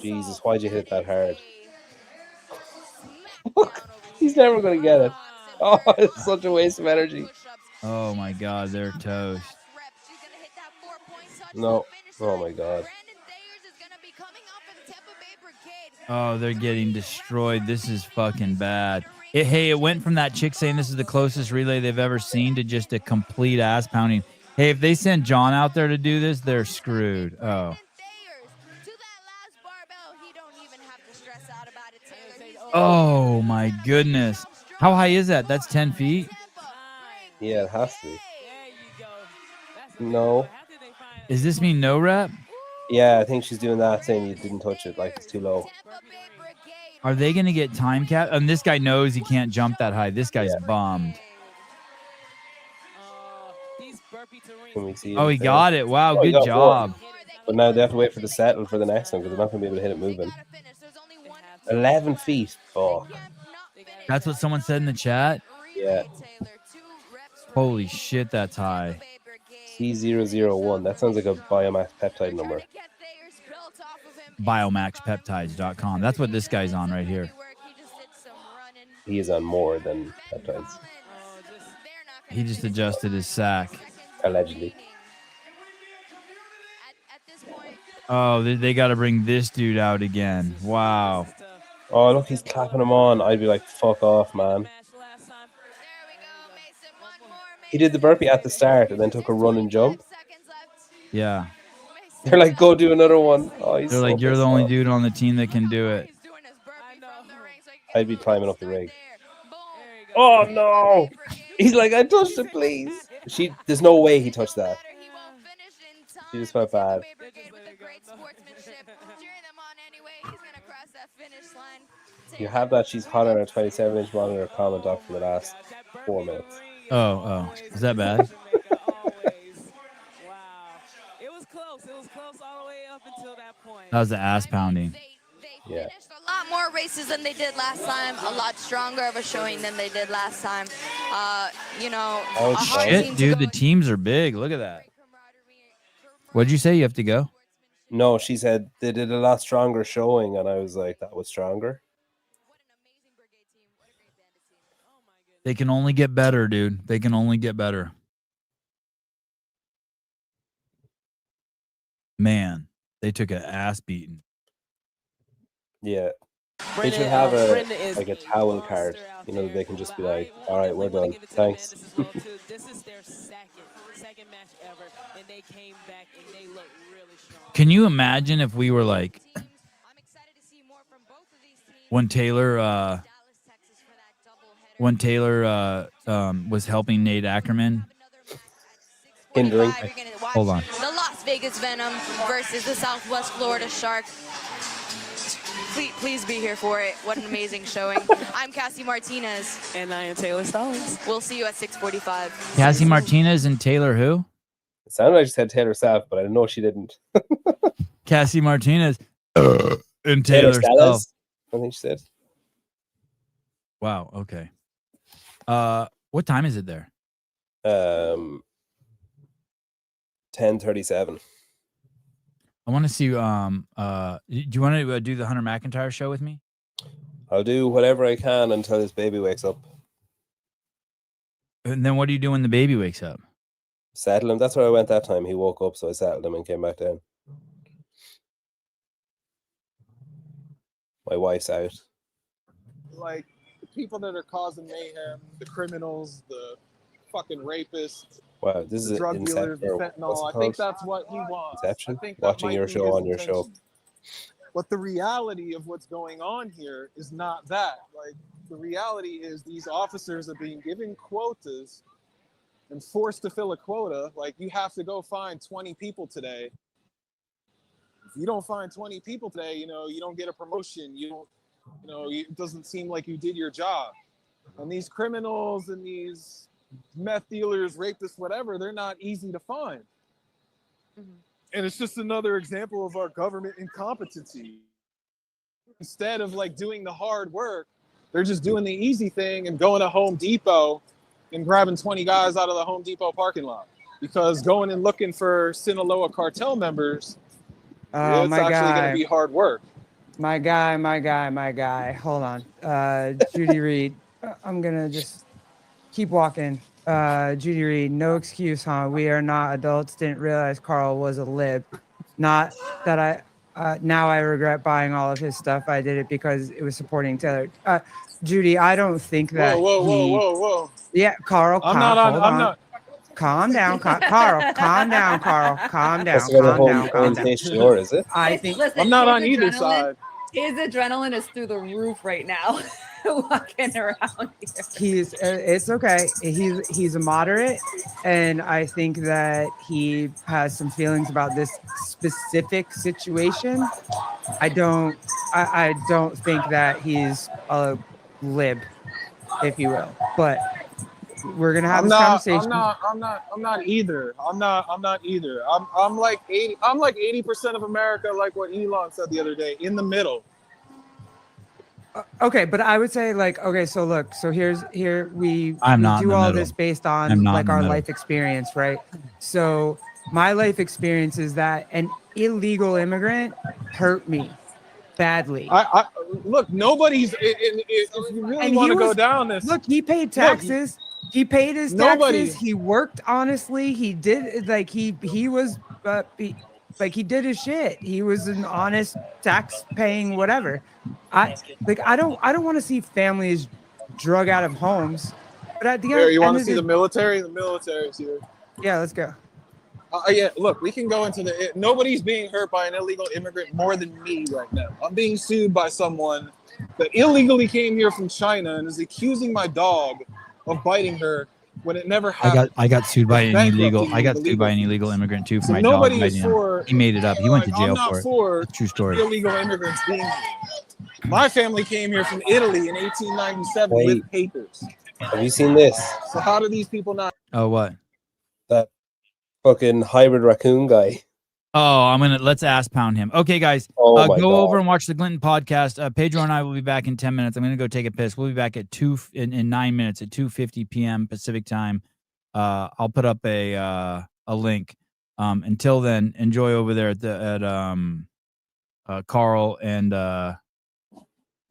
Jesus, why'd you hit that hard? He's never going to get it. Oh, it's such a waste of energy. Oh, my God. They're toast. No. Oh, my God. Oh, they're getting destroyed. This is fucking bad. It went from that chick saying this is the closest relay they've ever seen to just a complete ass pounding. Hey, if they send John out there to do this, they're screwed. Oh. Oh, my goodness. How high is that? That's 10 feet? Yeah, it has to be. No. Does this mean no rep? Yeah, I think she's doing that, saying you didn't touch it, like it's too low. Are they going to get time cap? And this guy knows he can't jump that high. This guy's bummed. Can we see Oh, he got it. Wow, good job. One. But now they have to wait for the settle for the next one because they're not going to be able to hit it moving. 11 feet. Oh. That's what someone said in the chat? Yeah. Holy shit, that's high. C001. That sounds like a Biomax peptide number. Biomaxpeptides.com. That's what this guy's on right here. He is on more than peptides. He just adjusted his sack. Allegedly. Oh, they got to bring this dude out again. Wow. Oh, look, he's clapping him on. I'd be like, fuck off, man. He did the burpee at the start and then took a run and jump. Yeah. They're like, go do another one. Oh, he's They're so like, you're pissed the only off. dude on the team that can do it. I'd be climbing up the rig. Oh no! He's like, I touched it, please. There's no way he touched that. She just felt bad. You have that she's hot on her 27-inch monitor comment up for the last 4 minutes. Oh, is that bad? It was close. It was close all the way up until that point. That was the ass pounding. Yeah. A lot more races than they did last time. A lot stronger of a showing than they did last time. You know, Oh shit, dude, the teams are big. Look at that. What'd you say? You have to go? No, she said they did a lot stronger showing, and I was like, that was stronger. They can only get better, dude. They can only get better. Man, they took an ass beating. Yeah. They should have a towel card, you know, they can just be like, all right, we're done. Thanks. This is their second match ever, and they came back and they look really strong. Can you imagine if we were like when Taylor was helping Nate Ackerman? Hindering. Hold on. The Las Vegas Venom versus the Southwest Florida Shark. Please be here for it. What an amazing showing. I'm Cassie Martinez. And I am Taylor Stallings. We'll see you at 6:45. Cassie Martinez and Taylor who? It sounded like she said Taylor Self, but I know she didn't. Cassie Martinez and Taylor Self. I think she said. Wow, okay. What time is it there? 10:37. I want to see. Do you want to do the Hunter McIntyre show with me? I'll do whatever I can until this baby wakes up. And then what do you do when the baby wakes up? Settle him. That's where I went that time. He woke up, so I settled him and came back down. My wife's out. Like the people that are causing mayhem, the criminals, the fucking rapists. Wow, this is the drug dealers, the Inception. fentanyl. I think that's what he wants. Inception? I think that Watching might your be show his on your show. intention. But the reality of what's going on here is not that. Like the reality is these officers are being given quotas and forced to fill a quota. Like you have to go find 20 people today. If you don't find 20 people today, you know, you don't get a promotion. You don't, you know, it doesn't seem like you did your job. And these criminals and these meth dealers, rapists, whatever, they're not easy to find. And it's just another example of our government incompetency. Instead of like doing the hard work, they're just doing the easy thing and going to Home Depot and grabbing 20 guys out of the Home Depot parking lot. Because going and looking for Sinaloa cartel members, it's actually going to be hard work. My guy. Hold on. Judy Reed. I'm going to just keep walking. Judy Reed, no excuse, huh? We are not adults. Didn't realize Carl was a lib. Not that now I regret buying all of his stuff. I did it because it was supporting Taylor. Judy, I don't think that. Whoa. Yeah, Carl. I'm not. Calm down, Carl. Calm down, Carl. Calm down. That's what Calm a down. home orientation or is it? I think Listen, I'm not his on either adrenaline- side. His adrenaline is through the roof right now, walking around here. It's okay. He's a moderate, and I think that he has some feelings about this specific situation. I don't think that he's a lib, if you will. But we're gonna have this conversation. I'm not either. I'm not either. I'm like 80% of America, like what Elon said the other day, in the middle. Okay, but I would say like, okay, so look, so we I'm not in do the all middle. this based I'm on not like in the our middle. life experience, right? So my life experience is that an illegal immigrant hurt me badly. I look, nobody's. If you really want to go down this, look, he paid taxes. He paid his Nobody- taxes. He worked honestly. He did like he was he did his shit. He was an honest tax paying whatever. I don't want to see families drug out of homes. But at the Here, you end want to of see the military? The military's here. Yeah, let's go. Yeah, look, we can go into the. Nobody's being hurt by an illegal immigrant more than me right now. I'm being sued by someone that illegally came here from China and is accusing my dog of biting her when it never happened. I got sued by an illegal. Bankrupting I got the sued by an legal illegal immigrant too for So my dog nobody biting is him. for. He made it up. He went to I'm jail not for it. for It's a true story. illegal immigrants being here. My family came here from Italy in 1897 Wait. with papers. Have you seen this? So how do these people not? Oh, what? That fucking hybrid raccoon guy. Oh, let's ass pound him. Okay, guys, Oh my go God. over and watch the Glinton podcast. Pedro and I will be back in 10 minutes. I'm going to go take a piss. We'll be back at in 9 minutes at 2:50 p.m. Pacific time. I'll put up a link. Until then, enjoy over there at Carl and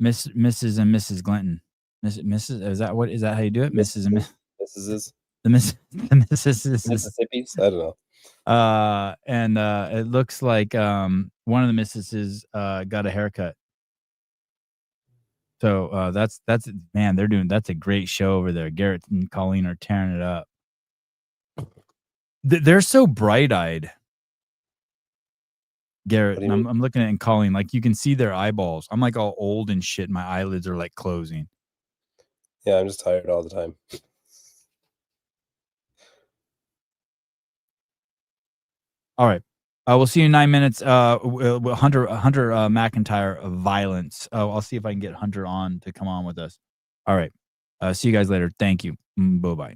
Mrs. and Mrs. Glinton. Mrs. Is that how you do it? Mrs. and Mrs. The Mrs. Mississippi's? I don't know. And it looks like one of the missuses got a haircut. So that's man, that's a great show over there. Garrett and Colleen are tearing it up. They're so bright-eyed. Garrett, and I'm looking at it and Colleen, like you can see their eyeballs. I'm like all old and shit. My eyelids are like closing. Yeah, I'm just tired all the time. All right. We'll see you in 9 minutes. Hunter McIntyre of Violence. I'll see if I can get Hunter on to come on with us. All right. See you guys later. Thank you. Bye-bye.